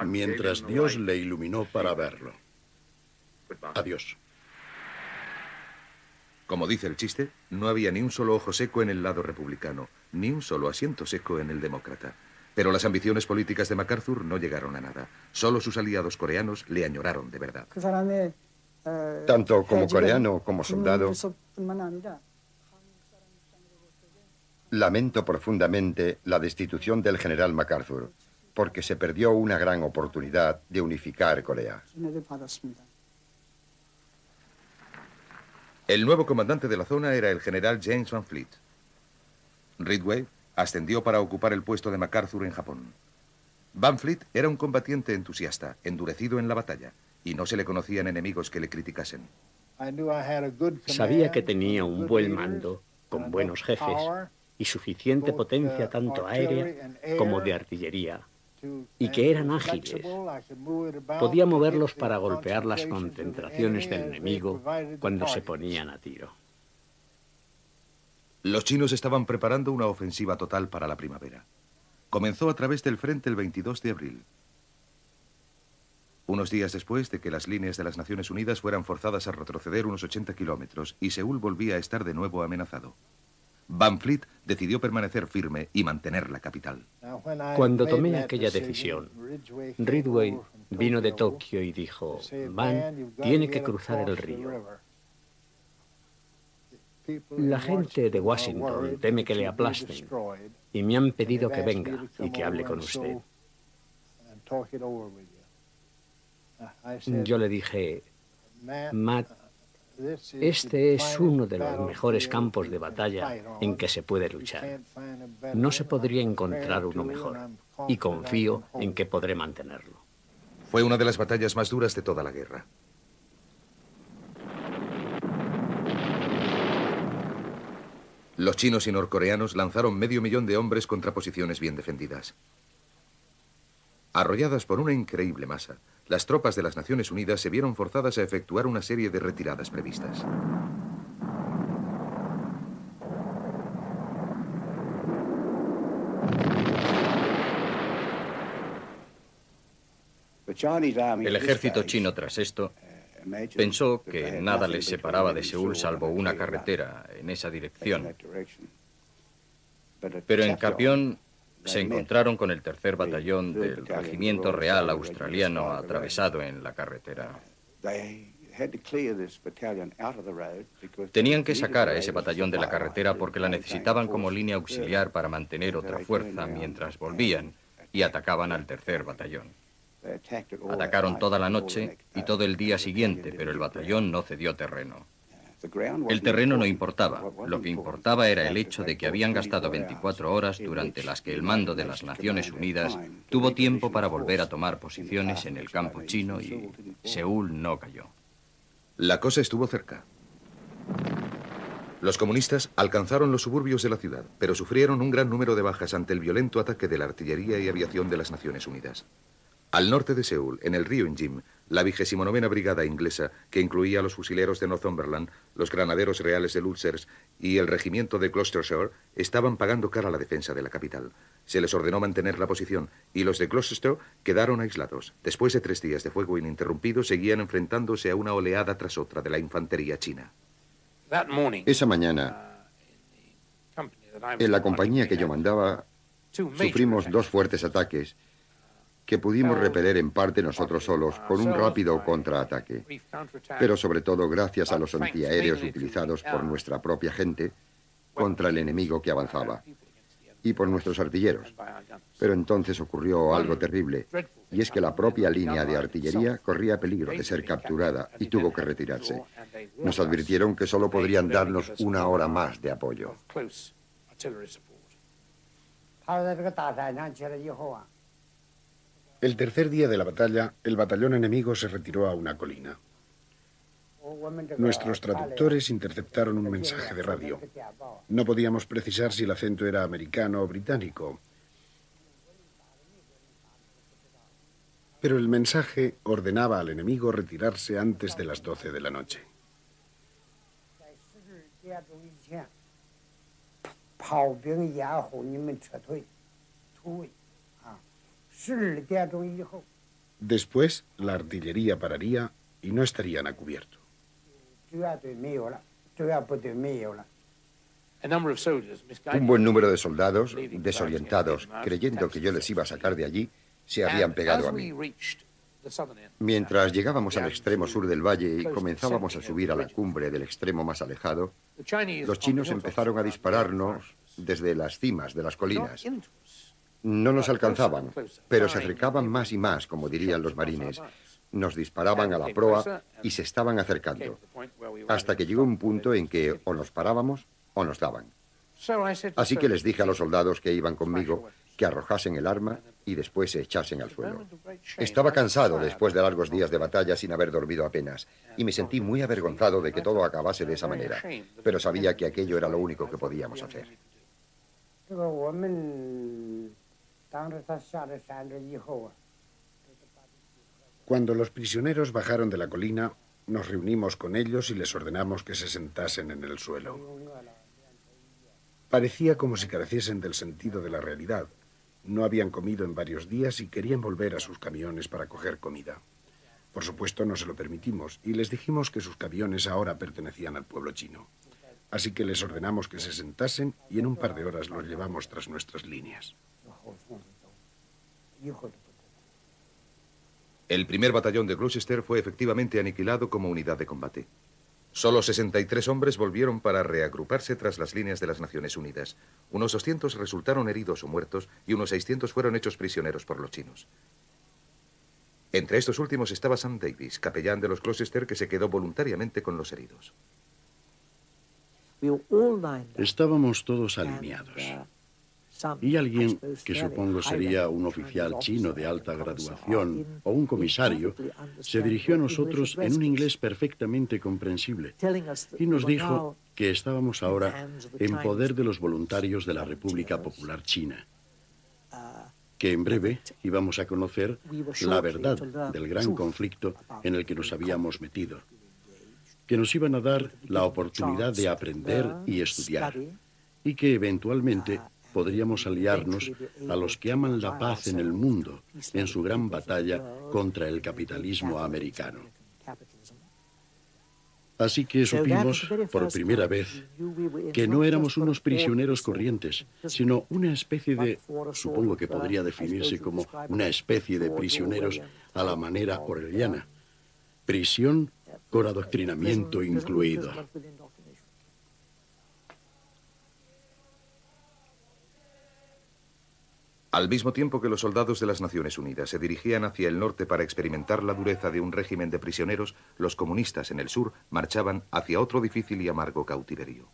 mientras Dios le iluminó para verlo. Adiós. Como dice el chiste, no había ni un solo ojo seco en el lado republicano, ni un solo asiento seco en el demócrata. Pero las ambiciones políticas de MacArthur no llegaron a nada. Solo sus aliados coreanos le añoraron de verdad. Tanto como coreano como soldado, lamento profundamente la destitución del general MacArthur, porque se perdió una gran oportunidad de unificar Corea. El nuevo comandante de la zona era el general James Van Fleet. Ridgway ascendió para ocupar el puesto de MacArthur en Japón. Van Fleet era un combatiente entusiasta, endurecido en la batalla, y no se le conocían enemigos que le criticasen. Sabía que tenía un buen mando, con buenos jefes, y suficiente potencia tanto aérea como de artillería, y que eran ágiles. Podía moverlos para golpear las concentraciones del enemigo cuando se ponían a tiro. Los chinos estaban preparando una ofensiva total para la primavera. Comenzó a través del frente el 22 de abril. Unos días después de que las líneas de las Naciones Unidas fueran forzadas a retroceder unos 80 kilómetros y Seúl volvía a estar de nuevo amenazado. Van Fleet decidió permanecer firme y mantener la capital. Cuando tomé aquella decisión, Ridgway vino de Tokio y dijo: Van tiene que cruzar el río. La gente de Washington teme que le aplasten y me han pedido que venga y que hable con usted. Yo le dije: Matt, este es uno de los mejores campos de batalla en que se puede luchar. No se podría encontrar uno mejor, y confío en que podré mantenerlo. Fue una de las batallas más duras de toda la guerra. Los chinos y norcoreanos lanzaron 500.000 de hombres contra posiciones bien defendidas. Arrolladas por una increíble masa, las tropas de las Naciones Unidas se vieron forzadas a efectuar una serie de retiradas previstas. El ejército chino, tras esto, pensó que nada les separaba de Seúl salvo una carretera en esa dirección. Pero en Kapión se encontraron con el tercer batallón del Regimiento Real Australiano atravesado en la carretera. Tenían que sacar a ese batallón de la carretera porque la necesitaban como línea auxiliar para mantener otra fuerza mientras volvían y atacaban al tercer batallón. Atacaron toda la noche y todo el día siguiente, pero el batallón no cedió terreno. El terreno no importaba, lo que importaba era el hecho de que habían gastado 24 horas durante las que el mando de las Naciones Unidas tuvo tiempo para volver a tomar posiciones en el campo chino y Seúl no cayó. La cosa estuvo cerca. Los comunistas alcanzaron los suburbios de la ciudad, pero sufrieron un gran número de bajas ante el violento ataque de la artillería y aviación de las Naciones Unidas. Al norte de Seúl, en el río Injim, la 29ª Brigada inglesa, que incluía a los fusileros de Northumberland, los granaderos reales de Ulcers y el regimiento de Gloucestershire, estaban pagando cara a la defensa de la capital. Se les ordenó mantener la posición y los de Gloucester quedaron aislados. Después de 3 días de fuego ininterrumpido, seguían enfrentándose a una oleada tras otra de la infantería china. Esa mañana, en la compañía que yo mandaba, sufrimos 2 fuertes ataques que pudimos repeler en parte nosotros solos con un rápido contraataque, pero sobre todo gracias a los antiaéreos utilizados por nuestra propia gente contra el enemigo que avanzaba y por nuestros artilleros. Pero entonces ocurrió algo terrible, y es que la propia línea de artillería corría peligro de ser capturada y tuvo que retirarse. Nos advirtieron que solo podrían darnos 1 hora más de apoyo. El tercer día de la batalla, el batallón enemigo se retiró a una colina. Nuestros traductores interceptaron un mensaje de radio. No podíamos precisar si el acento era americano o británico, pero el mensaje ordenaba al enemigo retirarse antes de las 12 de la noche. Después, la artillería pararía y no estarían a cubierto. Un buen número de soldados, desorientados, creyendo que yo les iba a sacar de allí, se habían pegado a mí. Mientras llegábamos al extremo sur del valle y comenzábamos a subir a la cumbre del extremo más alejado, los chinos empezaron a dispararnos desde las cimas de las colinas. No nos alcanzaban, pero se acercaban más y más, como dirían los marines. Nos disparaban a la proa y se estaban acercando, hasta que llegó un punto en que o nos parábamos o nos daban. Así que les dije a los soldados que iban conmigo que arrojasen el arma y después se echasen al suelo. Estaba cansado después de largos días de batalla sin haber dormido apenas, y me sentí muy avergonzado de que todo acabase de esa manera, pero sabía que aquello era lo único que podíamos hacer. Cuando los prisioneros bajaron de la colina, nos reunimos con ellos y les ordenamos que se sentasen en el suelo. Parecía como si careciesen del sentido de la realidad. No habían comido en varios días y querían volver a sus camiones para coger comida. Por supuesto, no se lo permitimos y les dijimos que sus camiones ahora pertenecían al pueblo chino. Así que les ordenamos que se sentasen y en un par de horas los llevamos tras nuestras líneas. El primer batallón de Gloucester fue efectivamente aniquilado como unidad de combate. Solo 63 hombres volvieron para reagruparse tras las líneas de las Naciones Unidas. Unos 200 resultaron heridos o muertos y unos 600 fueron hechos prisioneros por los chinos. Entre estos últimos estaba Sam Davis, capellán de los Gloucester, que se quedó voluntariamente con los heridos. Estábamos todos alineados. Y alguien, que supongo sería un oficial chino de alta graduación o un comisario, se dirigió a nosotros en un inglés perfectamente comprensible y nos dijo que estábamos ahora en poder de los voluntarios de la República Popular China, que en breve íbamos a conocer la verdad del gran conflicto en el que nos habíamos metido, que nos iban a dar la oportunidad de aprender y estudiar, y que eventualmente podríamos aliarnos a los que aman la paz en el mundo en su gran batalla contra el capitalismo americano. Así que supimos por primera vez que no éramos unos prisioneros corrientes, sino una especie de, supongo que podría definirse como una especie de prisioneros a la manera orwelliana, prisión con adoctrinamiento incluido. Al mismo tiempo que los soldados de las Naciones Unidas se dirigían hacia el norte para experimentar la dureza de un régimen de prisioneros, los comunistas en el sur marchaban hacia otro difícil y amargo cautiverio.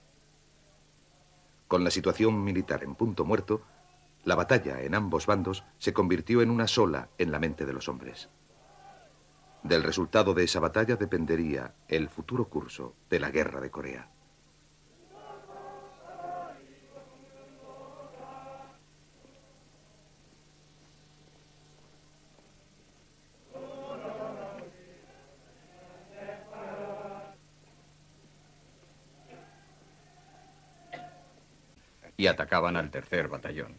Con la situación militar en punto muerto, la batalla en ambos bandos se convirtió en una sola en la mente de los hombres. Del resultado de esa batalla dependería el futuro curso de la Guerra de Corea. Y atacaban al tercer batallón.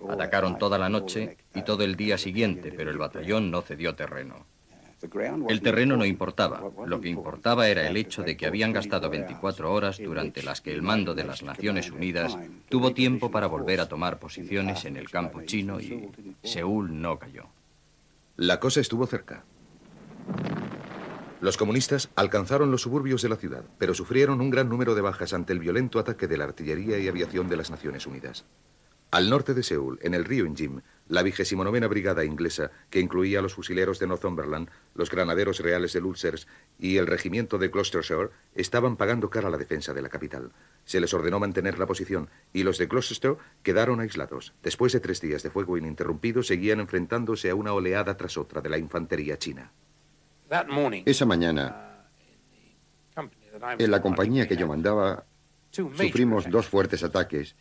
Atacaron toda la noche y todo el día siguiente, pero el batallón no cedió terreno. El terreno no importaba. Lo que importaba era el hecho de que habían gastado 24 horas durante las que el mando de las Naciones Unidas tuvo tiempo para volver a tomar posiciones en el campo chino y Seúl no cayó. La cosa estuvo cerca. Los comunistas alcanzaron los suburbios de la ciudad, pero sufrieron un gran número de bajas ante el violento ataque de la artillería y aviación de las Naciones Unidas. Al norte de Seúl, en el río Injim, la 29ª Brigada Inglesa, que incluía a los fusileros de Northumberland, los granaderos reales de Ulcers y el regimiento de Gloucestershire, estaban pagando cara a la defensa de la capital. Se les ordenó mantener la posición y los de Gloucester quedaron aislados. Después de 3 días de fuego ininterrumpido, seguían enfrentándose a una oleada tras otra de la infantería china. Esa mañana, en la compañía que yo mandaba, sufrimos 2 fuertes ataques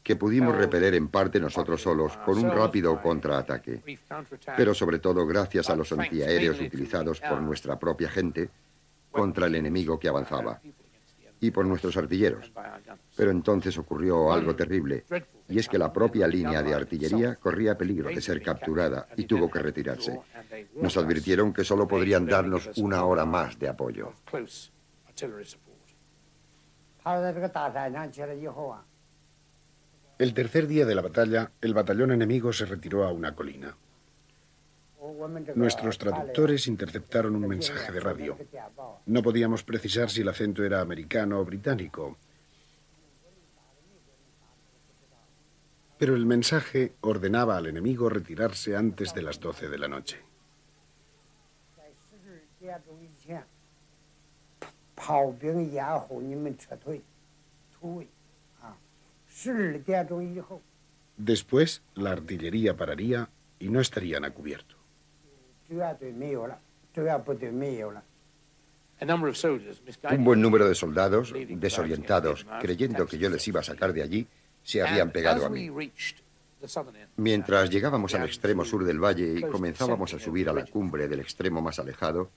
que pudimos repeler en parte nosotros solos con un rápido contraataque, pero sobre todo gracias a los antiaéreos utilizados por nuestra propia gente contra el enemigo que avanzaba y por nuestros artilleros. Pero entonces ocurrió algo terrible, y es que la propia línea de artillería corría peligro de ser capturada y tuvo que retirarse. Nos advirtieron que solo podrían darnos 1 hora más de apoyo. El tercer día de la batalla, el batallón enemigo se retiró a una colina. Nuestros traductores interceptaron un mensaje de radio. No podíamos precisar si el acento era americano o británico, pero el mensaje ordenaba al enemigo retirarse antes de las 12 de la noche. Después, la artillería pararía y no estarían a cubierto. Un buen número de soldados, desorientados, creyendo que yo les iba a sacar de allí, se habían pegado a mí. Mientras llegábamos al extremo sur del valle y comenzábamos a subir a la cumbre del extremo más alejado,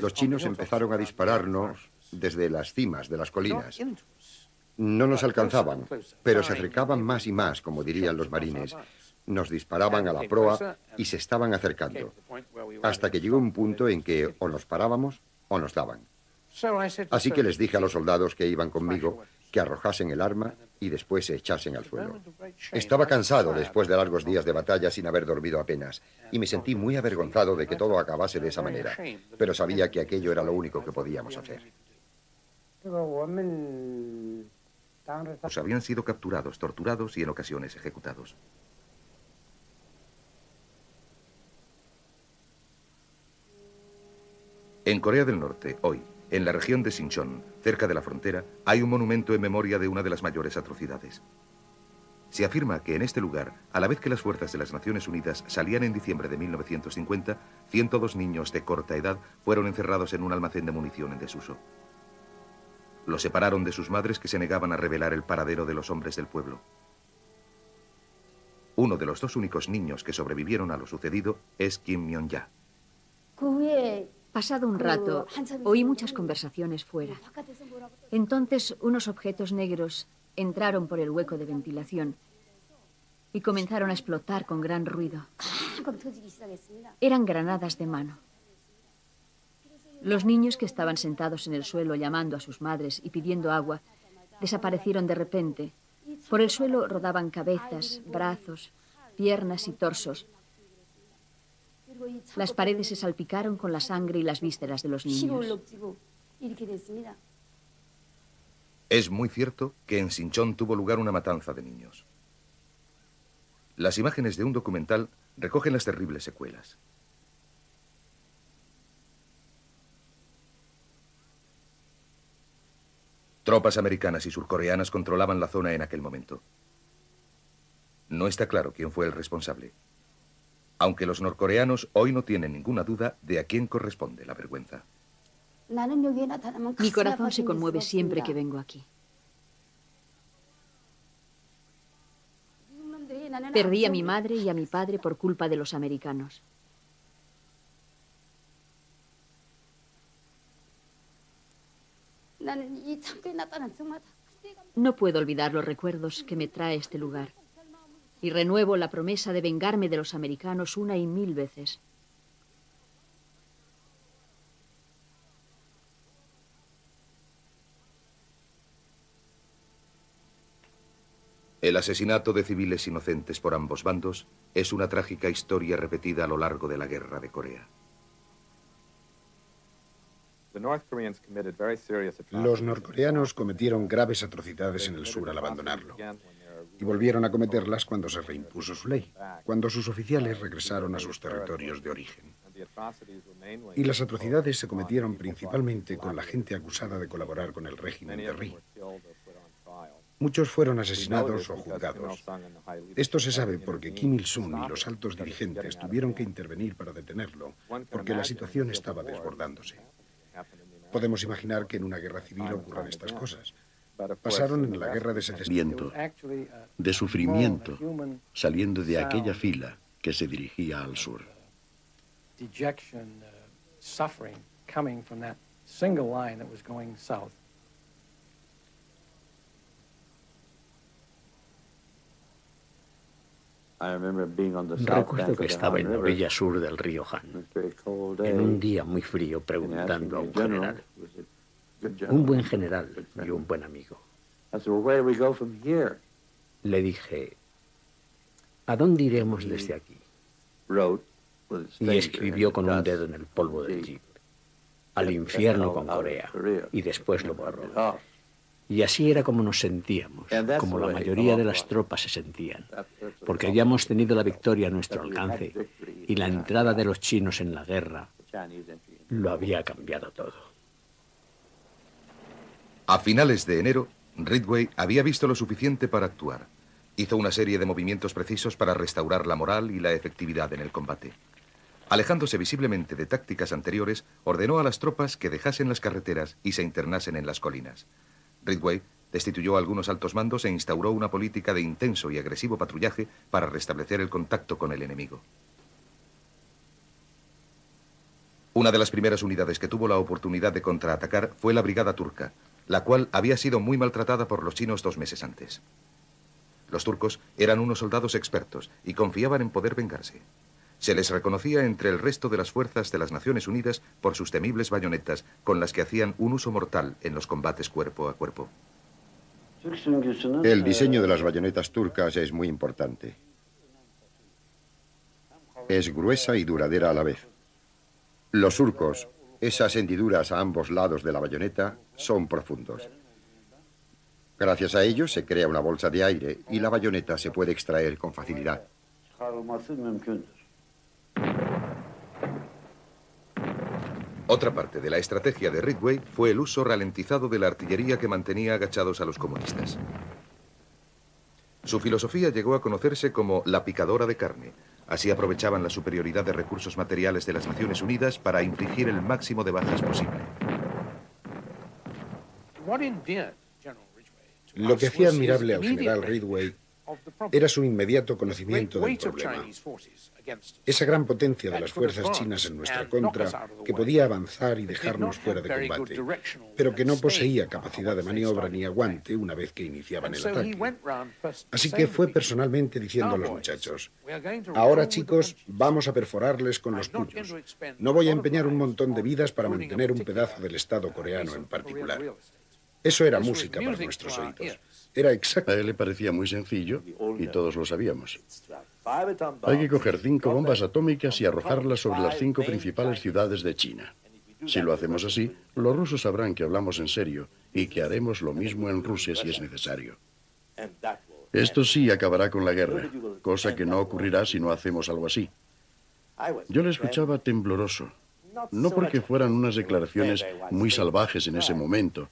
los chinos empezaron a dispararnos desde las cimas de las colinas. No nos alcanzaban, pero se acercaban más y más, como dirían los marines. Nos disparaban a la proa y se estaban acercando, hasta que llegó un punto en que o nos parábamos o nos daban. Así que les dije a los soldados que iban conmigo que arrojasen el arma y después se echasen al suelo. Estaba cansado después de largos días de batalla sin haber dormido apenas, y me sentí muy avergonzado de que todo acabase de esa manera, pero sabía que aquello era lo único que podíamos hacer. Habían sido capturados, torturados y en ocasiones ejecutados. En Corea del Norte, hoy, en la región de Sinchon, cerca de la frontera, hay un monumento en memoria de una de las mayores atrocidades. Se afirma que en este lugar, a la vez que las fuerzas de las Naciones Unidas salían en diciembre de 1950, 102 niños de corta edad fueron encerrados en un almacén de munición en desuso. Los separaron de sus madres, que se negaban a revelar el paradero de los hombres del pueblo. Uno de los 2 únicos niños que sobrevivieron a lo sucedido es Kim Myung-ja. Pasado un rato, oí muchas conversaciones fuera. Entonces, unos objetos negros entraron por el hueco de ventilación y comenzaron a explotar con gran ruido. Eran granadas de mano. Los niños que estaban sentados en el suelo llamando a sus madres y pidiendo agua desaparecieron de repente. Por el suelo rodaban cabezas, brazos, piernas y torsos. Las paredes se salpicaron con la sangre y las vísceras de los niños. Es muy cierto que en Sinchon tuvo lugar una matanza de niños. Las imágenes de un documental recogen las terribles secuelas. Tropas americanas y surcoreanas controlaban la zona en aquel momento. No está claro quién fue el responsable, aunque los norcoreanos hoy no tienen ninguna duda de a quién corresponde la vergüenza. Mi corazón se conmueve siempre que vengo aquí. Perdí a mi madre y a mi padre por culpa de los americanos. No puedo olvidar los recuerdos que me trae este lugar. Y renuevo la promesa de vengarme de los americanos 1 y 1000 veces. El asesinato de civiles inocentes por ambos bandos es una trágica historia repetida a lo largo de la guerra de Corea. Los norcoreanos cometieron graves atrocidades en el sur al abandonarlo. Y volvieron a cometerlas cuando se reimpuso su ley, cuando sus oficiales regresaron a sus territorios de origen. Y las atrocidades se cometieron principalmente con la gente acusada de colaborar con el régimen de Ri. Muchos fueron asesinados o juzgados. Esto se sabe porque Kim Il-sung y los altos dirigentes tuvieron que intervenir para detenerlo, porque la situación estaba desbordándose. Podemos imaginar que en una guerra civil ocurran estas cosas. Pasaron en la guerra de secesión. De sufrimiento, saliendo de aquella fila que se dirigía al sur. Recuerdo que estaba en la orilla sur del río Han, en un día muy frío, preguntando a un general, un buen general y un buen amigo. Le dije, ¿a dónde iremos desde aquí? Y escribió con un dedo en el polvo del jeep, al infierno con Corea, y después lo borró. Y así era como nos sentíamos, como la mayoría de las tropas se sentían, porque habíamos tenido la victoria a nuestro alcance y la entrada de los chinos en la guerra lo había cambiado todo. A finales de enero, Ridgway había visto lo suficiente para actuar. Hizo una serie de movimientos precisos para restaurar la moral y la efectividad en el combate. Alejándose visiblemente de tácticas anteriores, ordenó a las tropas que dejasen las carreteras y se internasen en las colinas. Ridgway destituyó a algunos altos mandos e instauró una política de intenso y agresivo patrullaje para restablecer el contacto con el enemigo. Una de las primeras unidades que tuvo la oportunidad de contraatacar fue la Brigada Turca, la cual había sido muy maltratada por los chinos 2 meses antes. Los turcos eran unos soldados expertos y confiaban en poder vengarse. Se les reconocía entre el resto de las fuerzas de las Naciones Unidas por sus temibles bayonetas con las que hacían un uso mortal en los combates cuerpo a cuerpo. El diseño de las bayonetas turcas es muy importante. Es gruesa y duradera a la vez. Los surcos, esas hendiduras a ambos lados de la bayoneta, son profundos. Gracias a ello se crea una bolsa de aire y la bayoneta se puede extraer con facilidad. Otra parte de la estrategia de Ridgway fue el uso ralentizado de la artillería que mantenía agachados a los comunistas. Su filosofía llegó a conocerse como la picadora de carne. Así aprovechaban la superioridad de recursos materiales de las Naciones Unidas para infligir el máximo de bajas posible. Lo que hacía admirable al general Ridgway era su inmediato conocimiento del problema. Esa gran potencia de las fuerzas chinas en nuestra contra, que podía avanzar y dejarnos fuera de combate, pero que no poseía capacidad de maniobra ni aguante una vez que iniciaban el ataque. Así que fue personalmente diciendo a los muchachos, ahora chicos, vamos a perforarles con los puños. No voy a empeñar un montón de vidas para mantener un pedazo del Estado coreano en particular. Eso era música para nuestros oídos. Era exacto. A él le parecía muy sencillo y todos lo sabíamos. Hay que coger 5 bombas atómicas y arrojarlas sobre las 5 principales ciudades de China. Si lo hacemos así, los rusos sabrán que hablamos en serio y que haremos lo mismo en Rusia si es necesario. Esto sí acabará con la guerra, cosa que no ocurrirá si no hacemos algo así. Yo le escuchaba tembloroso, no porque fueran unas declaraciones muy salvajes en ese momento.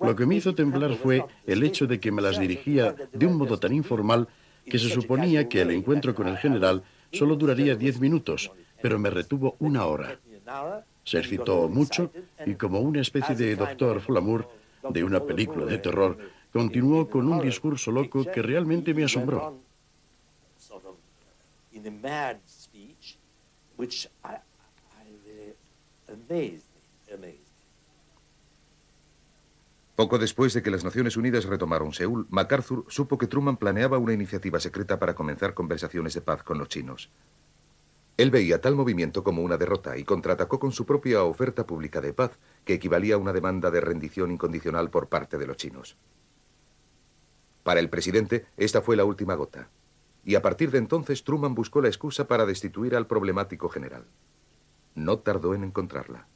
Lo que me hizo temblar fue el hecho de que me las dirigía de un modo tan informal que se suponía que el encuentro con el general solo duraría 10 minutos, pero me retuvo 1 hora. Se excitó mucho y, como una especie de doctor Folamour de una película de terror, continuó con un discurso loco que realmente me asombró. Poco después de que las Naciones Unidas retomaron Seúl, MacArthur supo que Truman planeaba una iniciativa secreta para comenzar conversaciones de paz con los chinos. Él veía tal movimiento como una derrota y contraatacó con su propia oferta pública de paz, que equivalía a una demanda de rendición incondicional por parte de los chinos. Para el presidente, esta fue la última gota. Y a partir de entonces, Truman buscó la excusa para destituir al problemático general. No tardó en encontrarla.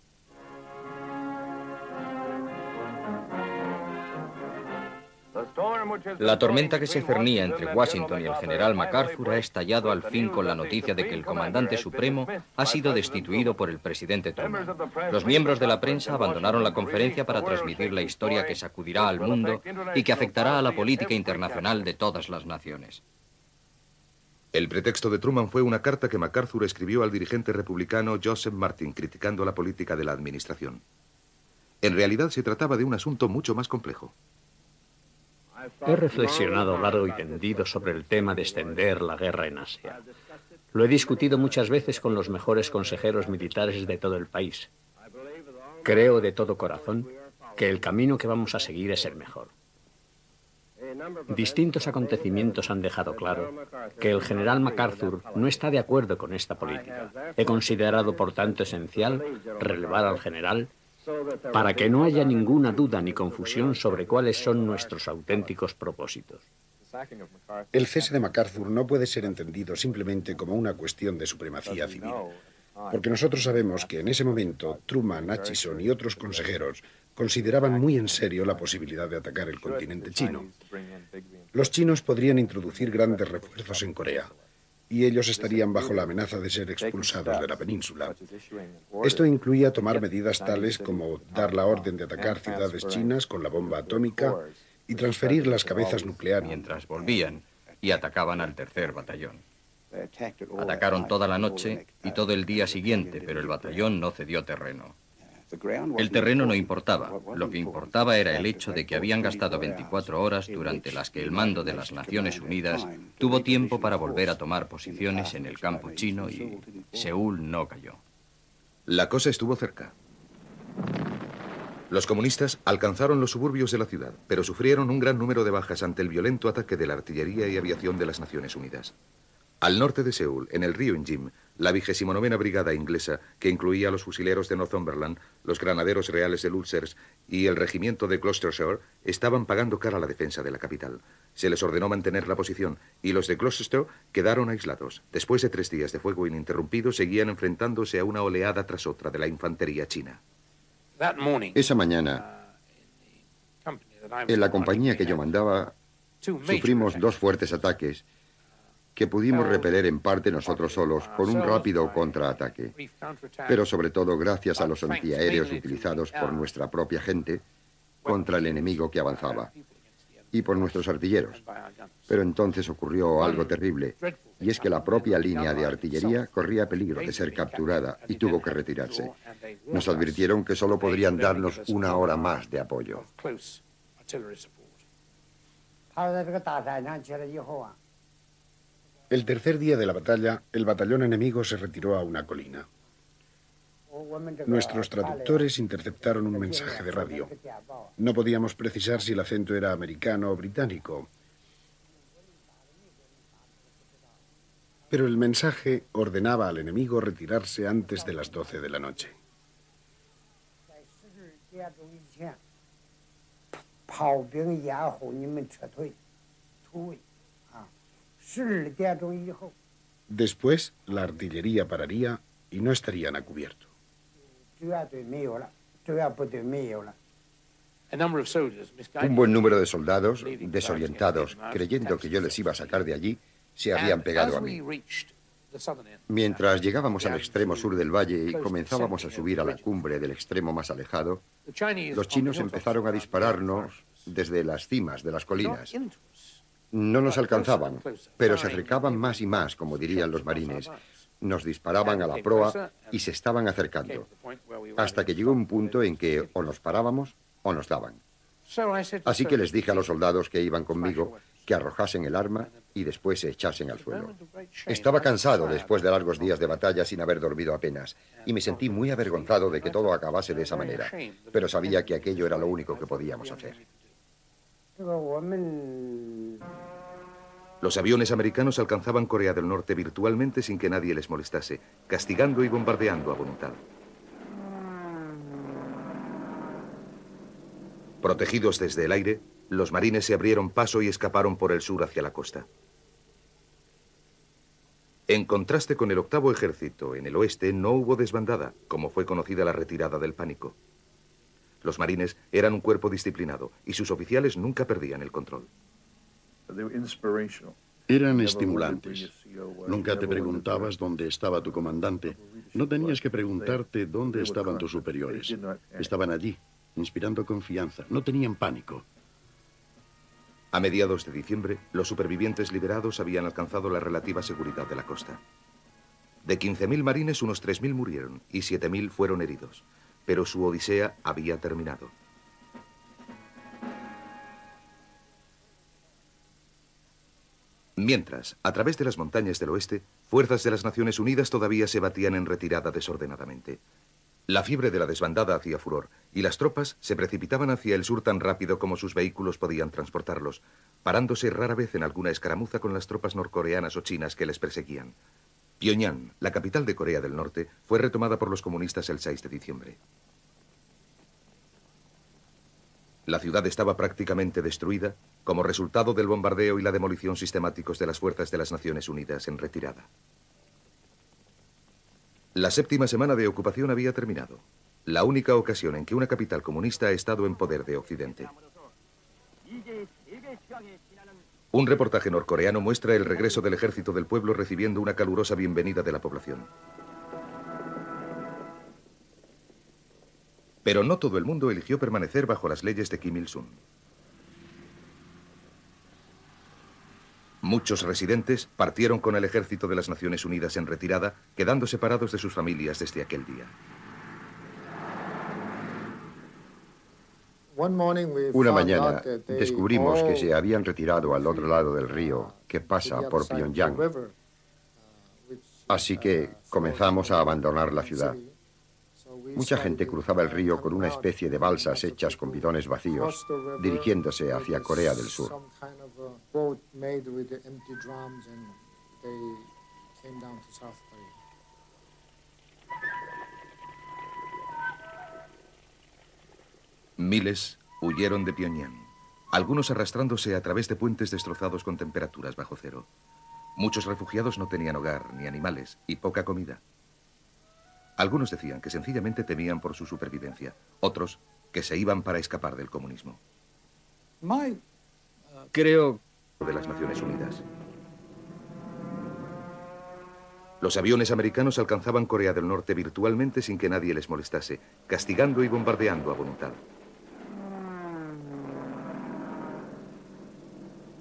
La tormenta que se cernía entre Washington y el general MacArthur ha estallado al fin con la noticia de que el comandante supremo ha sido destituido por el presidente Truman. Los miembros de la prensa abandonaron la conferencia para transmitir la historia que sacudirá al mundo y que afectará a la política internacional de todas las naciones. El pretexto de Truman fue una carta que MacArthur escribió al dirigente republicano Joseph Martin criticando la política de la administración. En realidad se trataba de un asunto mucho más complejo. He reflexionado largo y tendido sobre el tema de extender la guerra en Asia. Lo he discutido muchas veces con los mejores consejeros militares de todo el país. Creo de todo corazón que el camino que vamos a seguir es el mejor. Distintos acontecimientos han dejado claro que el general MacArthur no está de acuerdo con esta política. He considerado, por tanto, esencial relevar al general para que no haya ninguna duda ni confusión sobre cuáles son nuestros auténticos propósitos. El cese de MacArthur no puede ser entendido simplemente como una cuestión de supremacía civil, porque nosotros sabemos que en ese momento Truman, Acheson y otros consejeros consideraban muy en serio la posibilidad de atacar el continente chino. Los chinos podrían introducir grandes refuerzos en Corea, y ellos estarían bajo la amenaza de ser expulsados de la península. Esto incluía tomar medidas tales como dar la orden de atacar ciudades chinas con la bomba atómica y transferir las cabezas nucleares. Mientras volvían y atacaban al 3er batallón. Atacaron toda la noche y todo el día siguiente, pero el batallón no cedió terreno. El terreno no importaba, lo que importaba era el hecho de que habían gastado 24 horas durante las que el mando de las Naciones Unidas tuvo tiempo para volver a tomar posiciones en el campo chino y Seúl no cayó. La cosa estuvo cerca. Los comunistas alcanzaron los suburbios de la ciudad, pero sufrieron un gran número de bajas ante el violento ataque de la artillería y aviación de las Naciones Unidas. Al norte de Seúl, en el río Injim, la 29ª Brigada Inglesa, que incluía a los fusileros de Northumberland, los granaderos reales de Ulsters y el regimiento de Gloucestershire, estaban pagando cara a la defensa de la capital. Se les ordenó mantener la posición y los de Gloucester quedaron aislados. Después de 3 días de fuego ininterrumpido, seguían enfrentándose a una oleada tras otra de la infantería china. Esa mañana, en la compañía que yo mandaba, sufrimos 2 fuertes ataques que pudimos repeler en parte nosotros solos con un rápido contraataque, pero sobre todo gracias a los antiaéreos utilizados por nuestra propia gente contra el enemigo que avanzaba, y por nuestros artilleros. Pero entonces ocurrió algo terrible, y es que la propia línea de artillería corría peligro de ser capturada y tuvo que retirarse. Nos advirtieron que solo podrían darnos 1 hora más de apoyo. El tercer día de la batalla, el batallón enemigo se retiró a una colina. Nuestros traductores interceptaron un mensaje de radio. No podíamos precisar si el acento era americano o británico, pero el mensaje ordenaba al enemigo retirarse antes de las 12 de la noche. Después, la artillería pararía y no estarían a cubierto. Un buen número de soldados, desorientados, creyendo que yo les iba a sacar de allí, se habían pegado a mí. Mientras llegábamos al extremo sur del valle y comenzábamos a subir a la cumbre del extremo más alejado, los chinos empezaron a dispararnos desde las cimas de las colinas. No nos alcanzaban, pero se acercaban más y más, como dirían los marines. Nos disparaban a la proa y se estaban acercando, hasta que llegó un punto en que o nos parábamos o nos daban. Así que les dije a los soldados que iban conmigo que arrojasen el arma y después se echasen al suelo. Estaba cansado después de largos días de batalla sin haber dormido apenas, y me sentí muy avergonzado de que todo acabase de esa manera, pero sabía que aquello era lo único que podíamos hacer. Los aviones americanos alcanzaban Corea del Norte virtualmente sin que nadie les molestase, castigando y bombardeando a voluntad. Protegidos desde el aire, los marines se abrieron paso y escaparon por el sur hacia la costa. En contraste con el octavo ejército, en el oeste no hubo desbandada, como fue conocida la retirada del pánico. Los marines eran un cuerpo disciplinado y sus oficiales nunca perdían el control. Eran estimulantes. Nunca te preguntabas dónde estaba tu comandante. No tenías que preguntarte dónde estaban tus superiores. Estaban allí, inspirando confianza. No tenían pánico. A mediados de diciembre, los supervivientes liberados habían alcanzado la relativa seguridad de la costa. De 15.000 marines, unos 3.000 murieron y 7.000 fueron heridos. Pero su odisea había terminado. Mientras, a través de las montañas del oeste, fuerzas de las Naciones Unidas todavía se batían en retirada desordenadamente. La fiebre de la desbandada hacía furor, y las tropas se precipitaban hacia el sur tan rápido como sus vehículos podían transportarlos, parándose rara vez en alguna escaramuza con las tropas norcoreanas o chinas que les perseguían. Pyongyang, la capital de Corea del Norte, fue retomada por los comunistas el 6 de diciembre. La ciudad estaba prácticamente destruida como resultado del bombardeo y la demolición sistemáticos de las fuerzas de las Naciones Unidas en retirada. La séptima semana de ocupación había terminado, la única ocasión en que una capital comunista ha estado en poder de Occidente. Un reportaje norcoreano muestra el regreso del ejército del pueblo recibiendo una calurosa bienvenida de la población. Pero no todo el mundo eligió permanecer bajo las leyes de Kim Il-sung. Muchos residentes partieron con el ejército de las Naciones Unidas en retirada, quedando separados de sus familias desde aquel día. Una mañana descubrimos que se habían retirado al otro lado del río que pasa por Pyongyang. Así que comenzamos a abandonar la ciudad. Mucha gente cruzaba el río con una especie de balsas hechas con bidones vacíos, dirigiéndose hacia Corea del Sur. Miles huyeron de Pyongyang, algunos arrastrándose a través de puentes destrozados con temperaturas bajo cero. Muchos refugiados no tenían hogar ni animales y poca comida. Algunos decían que sencillamente temían por su supervivencia, otros que se iban para escapar del comunismo. Creo de las Naciones Unidas. Los aviones americanos alcanzaban Corea del Norte virtualmente sin que nadie les molestase, castigando y bombardeando a voluntad.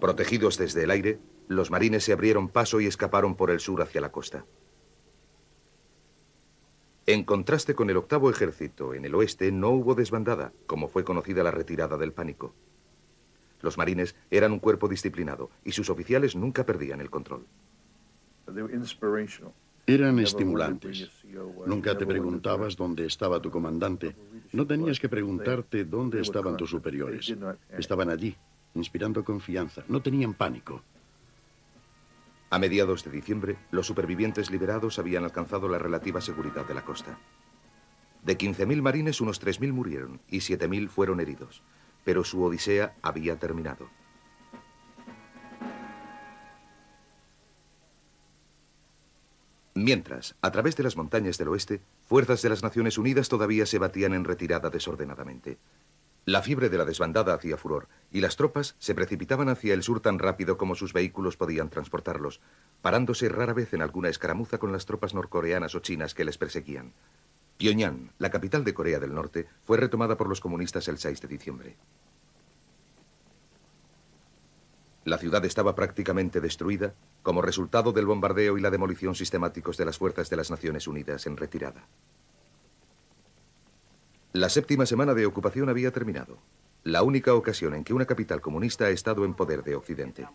Protegidos desde el aire, los marines se abrieron paso y escaparon por el sur hacia la costa. En contraste con el octavo ejército, en el oeste no hubo desbandada, como fue conocida la retirada del pánico. Los marines eran un cuerpo disciplinado y sus oficiales nunca perdían el control. Eran estimulantes. Nunca te preguntabas dónde estaba tu comandante. No tenías que preguntarte dónde estaban tus superiores. Estaban allí, inspirando confianza. No tenían pánico. A mediados de diciembre, los supervivientes liberados habían alcanzado la relativa seguridad de la costa. De 15.000 marines, unos 3.000 murieron y 7.000 fueron heridos, pero su odisea había terminado. Mientras, a través de las montañas del oeste, fuerzas de las Naciones Unidas todavía se batían en retirada desordenadamente. La fiebre de la desbandada hacía furor, y las tropas se precipitaban hacia el sur tan rápido como sus vehículos podían transportarlos, parándose rara vez en alguna escaramuza con las tropas norcoreanas o chinas que les perseguían. Pyongyang, la capital de Corea del Norte, fue retomada por los comunistas el 6 de diciembre. La ciudad estaba prácticamente destruida como resultado del bombardeo y la demolición sistemáticos de las fuerzas de las Naciones Unidas en retirada. La 7ª semana de ocupación había terminado, la única ocasión en que una capital comunista ha estado en poder de Occidente.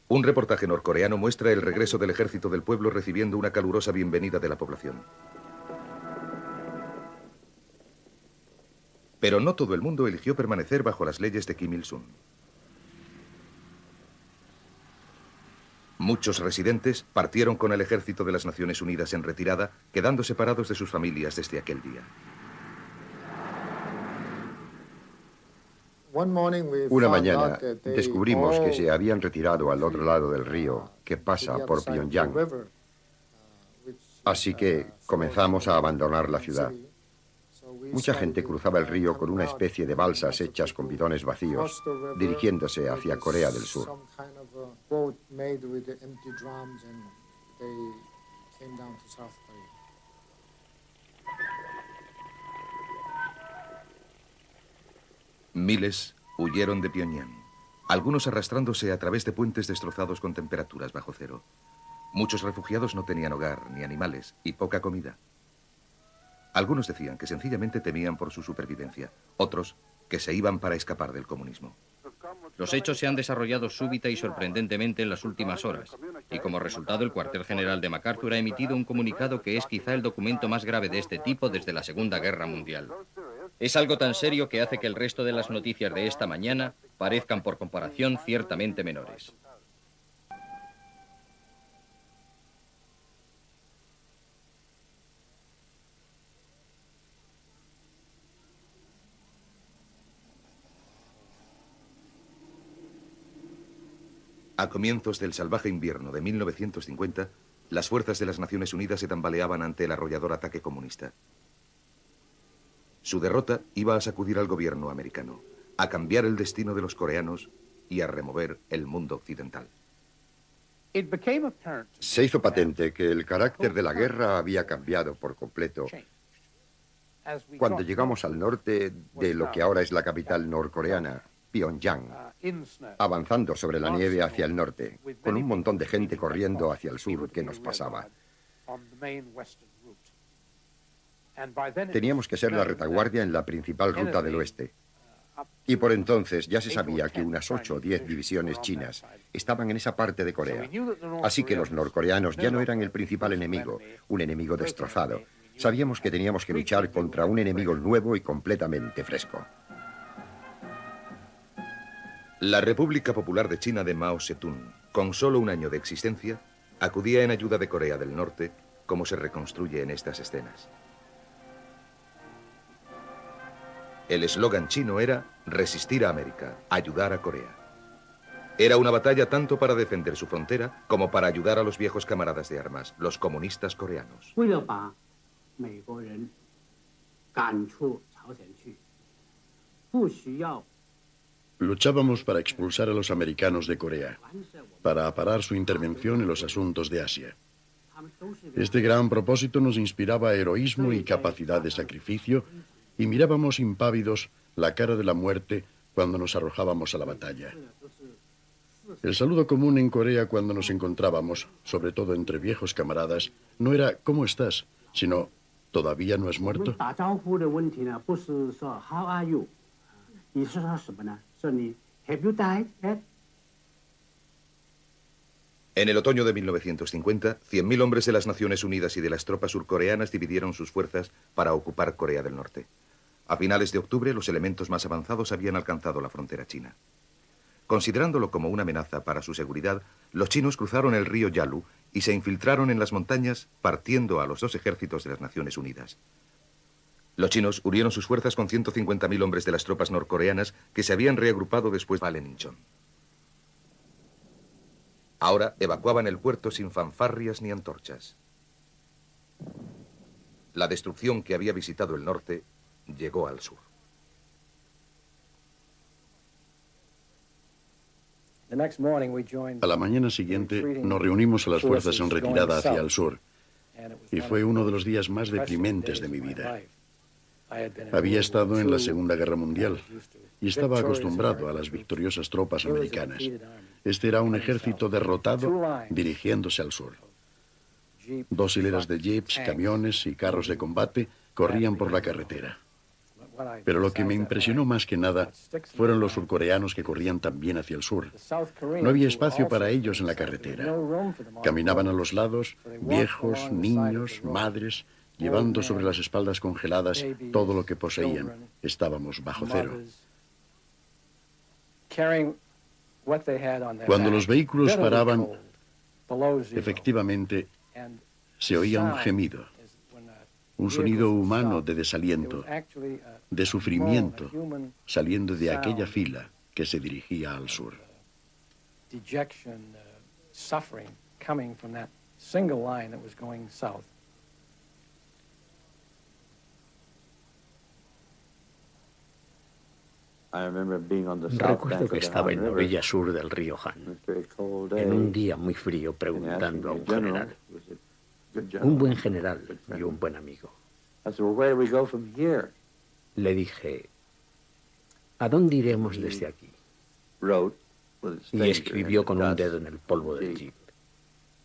Un reportaje norcoreano muestra el regreso del ejército del pueblo recibiendo una calurosa bienvenida de la población. Pero no todo el mundo eligió permanecer bajo las leyes de Kim Il-sung. Muchos residentes partieron con el ejército de las Naciones Unidas en retirada, quedando separados de sus familias desde aquel día. Una mañana descubrimos que se habían retirado al otro lado del río que pasa por Pyongyang. Así que comenzamos a abandonar la ciudad. Mucha gente cruzaba el río con una especie de balsas hechas con bidones vacíos, dirigiéndose hacia Corea del Sur. Miles huyeron de Pyongyang, algunos arrastrándose a través de puentes destrozados con temperaturas bajo cero. Muchos refugiados no tenían hogar ni animales y poca comida. Algunos decían que sencillamente temían por su supervivencia, otros que se iban para escapar del comunismo. Los hechos se han desarrollado súbita y sorprendentemente en las últimas horas, y como resultado el cuartel general de MacArthur ha emitido un comunicado que es quizá el documento más grave de este tipo desde la Segunda Guerra Mundial. Es algo tan serio que hace que el resto de las noticias de esta mañana parezcan por comparación ciertamente menores. A comienzos del salvaje invierno de 1950, las fuerzas de las Naciones Unidas se tambaleaban ante el arrollador ataque comunista. Su derrota iba a sacudir al gobierno americano, a cambiar el destino de los coreanos y a remover el mundo occidental. Se hizo patente que el carácter de la guerra había cambiado por completo cuando llegamos al norte de lo que ahora es la capital norcoreana, Pyongyang, avanzando sobre la nieve hacia el norte, con un montón de gente corriendo hacia el sur que nos pasaba. Teníamos que ser la retaguardia en la principal ruta del oeste. Y por entonces ya se sabía que unas 8 o 10 divisiones chinas estaban en esa parte de Corea. Así que los norcoreanos ya no eran el principal enemigo, un enemigo destrozado. Sabíamos que teníamos que luchar contra un enemigo nuevo y completamente fresco. La República Popular de China de Mao Zedong, con solo un año de existencia, acudía en ayuda de Corea del Norte, como se reconstruye en estas escenas. El eslogan chino era resistir a América, ayudar a Corea. Era una batalla tanto para defender su frontera como para ayudar a los viejos camaradas de armas, los comunistas coreanos. Luchábamos para expulsar a los americanos de Corea, para parar su intervención en los asuntos de Asia. Este gran propósito nos inspiraba heroísmo y capacidad de sacrificio, y mirábamos impávidos la cara de la muerte cuando nos arrojábamos a la batalla. El saludo común en Corea cuando nos encontrábamos, sobre todo entre viejos camaradas, no era ¿cómo estás?, sino ¿todavía no has muerto? En el otoño de 1950, 100.000 hombres de las Naciones Unidas y de las tropas surcoreanas dividieron sus fuerzas para ocupar Corea del Norte. A finales de octubre, los elementos más avanzados habían alcanzado la frontera china. Considerándolo como una amenaza para su seguridad, los chinos cruzaron el río Yalu y se infiltraron en las montañas, partiendo a los dos ejércitos de las Naciones Unidas. Los chinos unieron sus fuerzas con 150.000 hombres de las tropas norcoreanas que se habían reagrupado después de Incheon. Ahora evacuaban el puerto sin fanfarrias ni antorchas. La destrucción que había visitado el norte llegó al sur. A la mañana siguiente nos reunimos a las fuerzas en retirada hacia el sur, y fue uno de los días más deprimentes de mi vida. Había estado en la Segunda Guerra Mundial y estaba acostumbrado a las victoriosas tropas americanas. Este era un ejército derrotado dirigiéndose al sur. 2 hileras de jeeps, camiones y carros de combate corrían por la carretera. Pero lo que me impresionó más que nada fueron los surcoreanos que corrían también hacia el sur. No había espacio para ellos en la carretera. Caminaban a los lados, viejos, niños, madres, llevando sobre las espaldas congeladas todo lo que poseían. Estábamos bajo cero. Cuando los vehículos paraban, efectivamente, se oía un gemido, un sonido humano de desaliento, de sufrimiento, saliendo de aquella fila que se dirigía al sur. Recuerdo que estaba en la orilla sur del río Han, en un día muy frío, preguntando a un general, un buen general y un buen amigo. Le dije, ¿a dónde iremos desde aquí? Y escribió con un dedo en el polvo del jeep,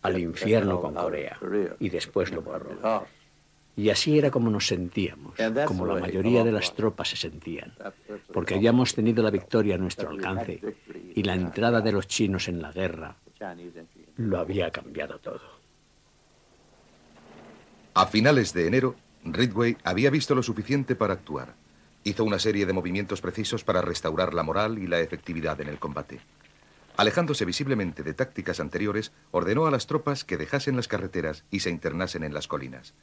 al infierno con Corea, y después lo borró. Y así era como nos sentíamos, como la mayoría de las tropas se sentían, porque habíamos tenido la victoria a nuestro alcance y la entrada de los chinos en la guerra lo había cambiado todo. A finales de enero, Ridgway había visto lo suficiente para actuar. Hizo una serie de movimientos precisos para restaurar la moral y la efectividad en el combate. Alejándose visiblemente de tácticas anteriores, ordenó a las tropas que dejasen las carreteras y se internasen en las colinas.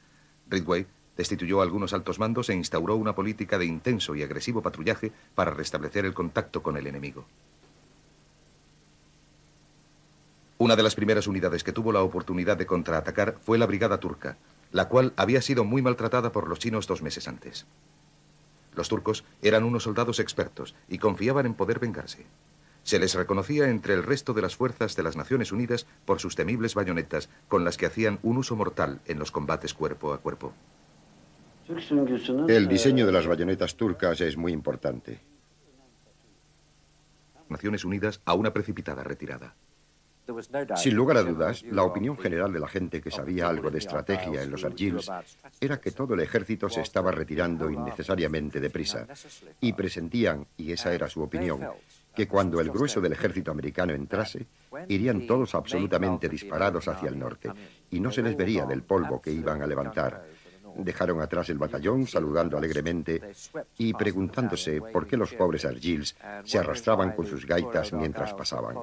Ridgway destituyó a algunos altos mandos e instauró una política de intenso y agresivo patrullaje para restablecer el contacto con el enemigo. Una de las primeras unidades que tuvo la oportunidad de contraatacar fue la brigada turca, la cual había sido muy maltratada por los chinos 2 meses antes. Los turcos eran unos soldados expertos y confiaban en poder vengarse. Se les reconocía entre el resto de las fuerzas de las Naciones Unidas por sus temibles bayonetas, con las que hacían un uso mortal en los combates cuerpo a cuerpo. El diseño de las bayonetas turcas es muy importante. Naciones Unidas a una precipitada retirada. Sin lugar a dudas, la opinión general de la gente que sabía algo de estrategia en los Argyls era que todo el ejército se estaba retirando innecesariamente deprisa, y presentían, y esa era su opinión, que cuando el grueso del ejército americano entrase, irían todos absolutamente disparados hacia el norte, y no se les vería del polvo que iban a levantar. Dejaron atrás el batallón saludando alegremente y preguntándose por qué los pobres Argyls se arrastraban con sus gaitas mientras pasaban.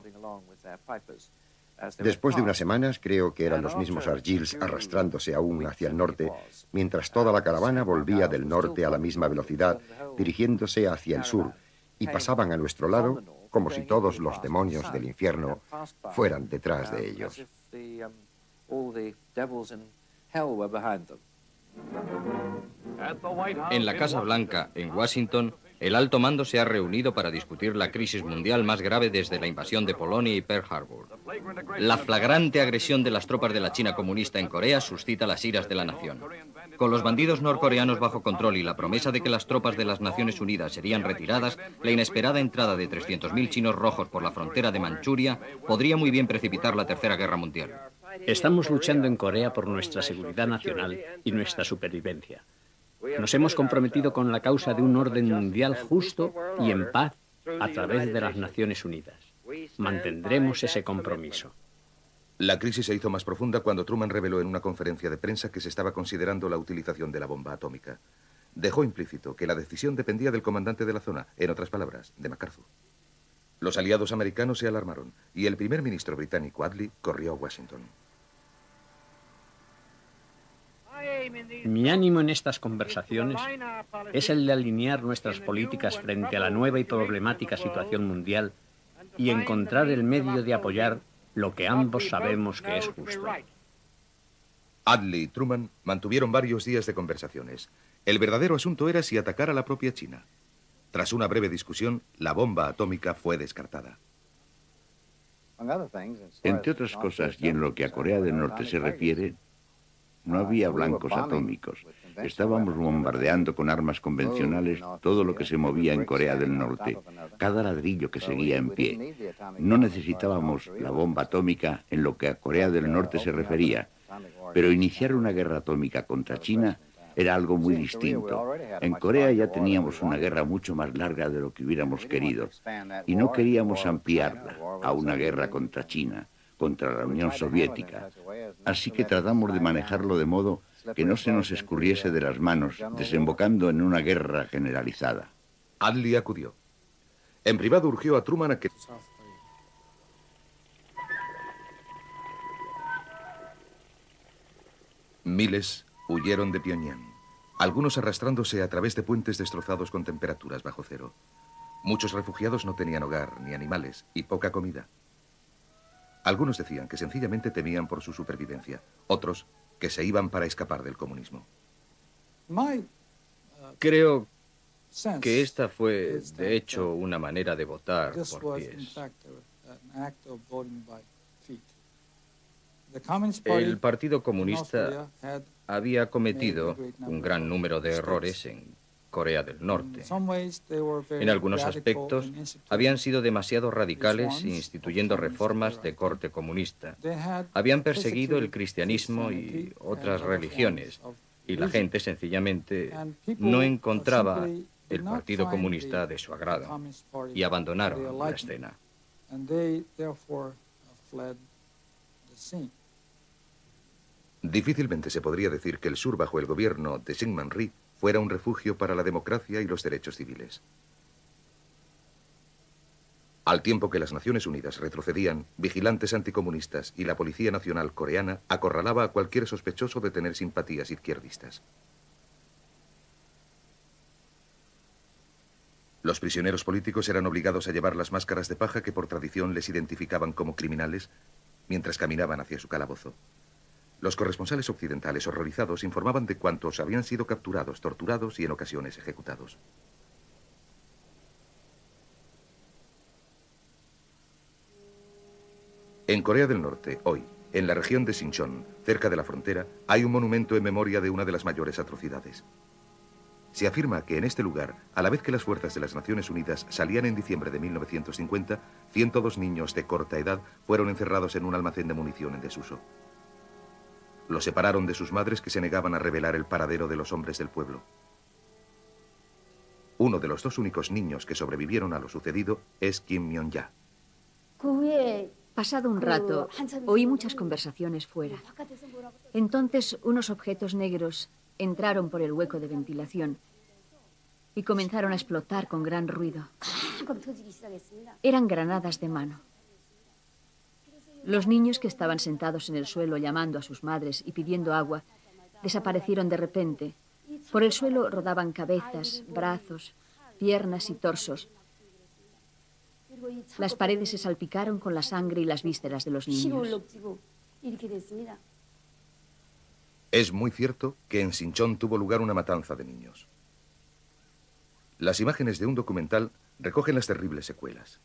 Después de unas semanas, creo que eran los mismos Argyls arrastrándose aún hacia el norte, mientras toda la caravana volvía del norte a la misma velocidad, dirigiéndose hacia el sur, y pasaban a nuestro lado como si todos los demonios del infierno fueran detrás de ellos. En la Casa Blanca, en Washington, el alto mando se ha reunido para discutir la crisis mundial más grave desde la invasión de Polonia y Pearl Harbor. La flagrante agresión de las tropas de la China comunista en Corea suscita las iras de la nación. Con los bandidos norcoreanos bajo control y la promesa de que las tropas de las Naciones Unidas serían retiradas, la inesperada entrada de 300.000 chinos rojos por la frontera de Manchuria podría muy bien precipitar la Tercera Guerra Mundial. Estamos luchando en Corea por nuestra seguridad nacional y nuestra supervivencia. Nos hemos comprometido con la causa de un orden mundial justo y en paz a través de las Naciones Unidas. Mantendremos ese compromiso. La crisis se hizo más profunda cuando Truman reveló en una conferencia de prensa que se estaba considerando la utilización de la bomba atómica. Dejó implícito que la decisión dependía del comandante de la zona, en otras palabras, de MacArthur. Los aliados americanos se alarmaron y el primer ministro británico Attlee corrió a Washington. Mi ánimo en estas conversaciones es el de alinear nuestras políticas frente a la nueva y problemática situación mundial y encontrar el medio de apoyar lo que ambos sabemos que es justo. Attlee y Truman mantuvieron varios días de conversaciones. El verdadero asunto era si atacar a la propia China. Tras una breve discusión, la bomba atómica fue descartada. Entre otras cosas, y en lo que a Corea del Norte se refiere, no había blancos atómicos. Estábamos bombardeando con armas convencionales todo lo que se movía en Corea del Norte, cada ladrillo que seguía en pie. No necesitábamos la bomba atómica en lo que a Corea del Norte se refería, pero iniciar una guerra atómica contra China era algo muy distinto. En Corea ya teníamos una guerra mucho más larga de lo que hubiéramos querido, y no queríamos ampliarla a una guerra contra China, contra la Unión Soviética. Así que tratamos de manejarlo de modo que no se nos escurriese de las manos, desembocando en una guerra generalizada. Attlee acudió. En privado urgió a Truman a que... Miles huyeron de Pyongyang, algunos arrastrándose a través de puentes destrozados con temperaturas bajo cero. Muchos refugiados no tenían hogar ni animales y poca comida. Algunos decían que sencillamente temían por su supervivencia, otros que se iban para escapar del comunismo. Creo que esta fue, de hecho, una manera de votar por pies. El Partido Comunista había cometido un gran número de errores en Corea del Norte. En algunos aspectos habían sido demasiado radicales, instituyendo reformas de corte comunista. Habían perseguido el cristianismo y otras religiones, y la gente sencillamente no encontraba el Partido Comunista de su agrado, y abandonaron la escena. Difícilmente se podría decir que el sur bajo el gobierno de Syngman Rhee fuera un refugio para la democracia y los derechos civiles. Al tiempo que las Naciones Unidas retrocedían, vigilantes anticomunistas y la Policía Nacional coreana acorralaba a cualquier sospechoso de tener simpatías izquierdistas. Los prisioneros políticos eran obligados a llevar las máscaras de paja que por tradición les identificaban como criminales mientras caminaban hacia su calabozo. Los corresponsales occidentales horrorizados informaban de cuántos habían sido capturados, torturados y en ocasiones ejecutados. En Corea del Norte, hoy, en la región de Sinchon, cerca de la frontera, hay un monumento en memoria de una de las mayores atrocidades. Se afirma que en este lugar, a la vez que las fuerzas de las Naciones Unidas salían en diciembre de 1950, 102 niños de corta edad fueron encerrados en un almacén de munición en desuso. Los separaron de sus madres que se negaban a revelar el paradero de los hombres del pueblo. Uno de los dos únicos niños que sobrevivieron a lo sucedido es Kim Myung-ja. Pasado un rato, oí muchas conversaciones fuera. Entonces, unos objetos negros entraron por el hueco de ventilación y comenzaron a explotar con gran ruido. Eran granadas de mano. Los niños que estaban sentados en el suelo llamando a sus madres y pidiendo agua desaparecieron de repente. Por el suelo rodaban cabezas, brazos, piernas y torsos. Las paredes se salpicaron con la sangre y las vísceras de los niños. Es muy cierto que en Sinchon tuvo lugar una matanza de niños. Las imágenes de un documental recogen las terribles secuelas.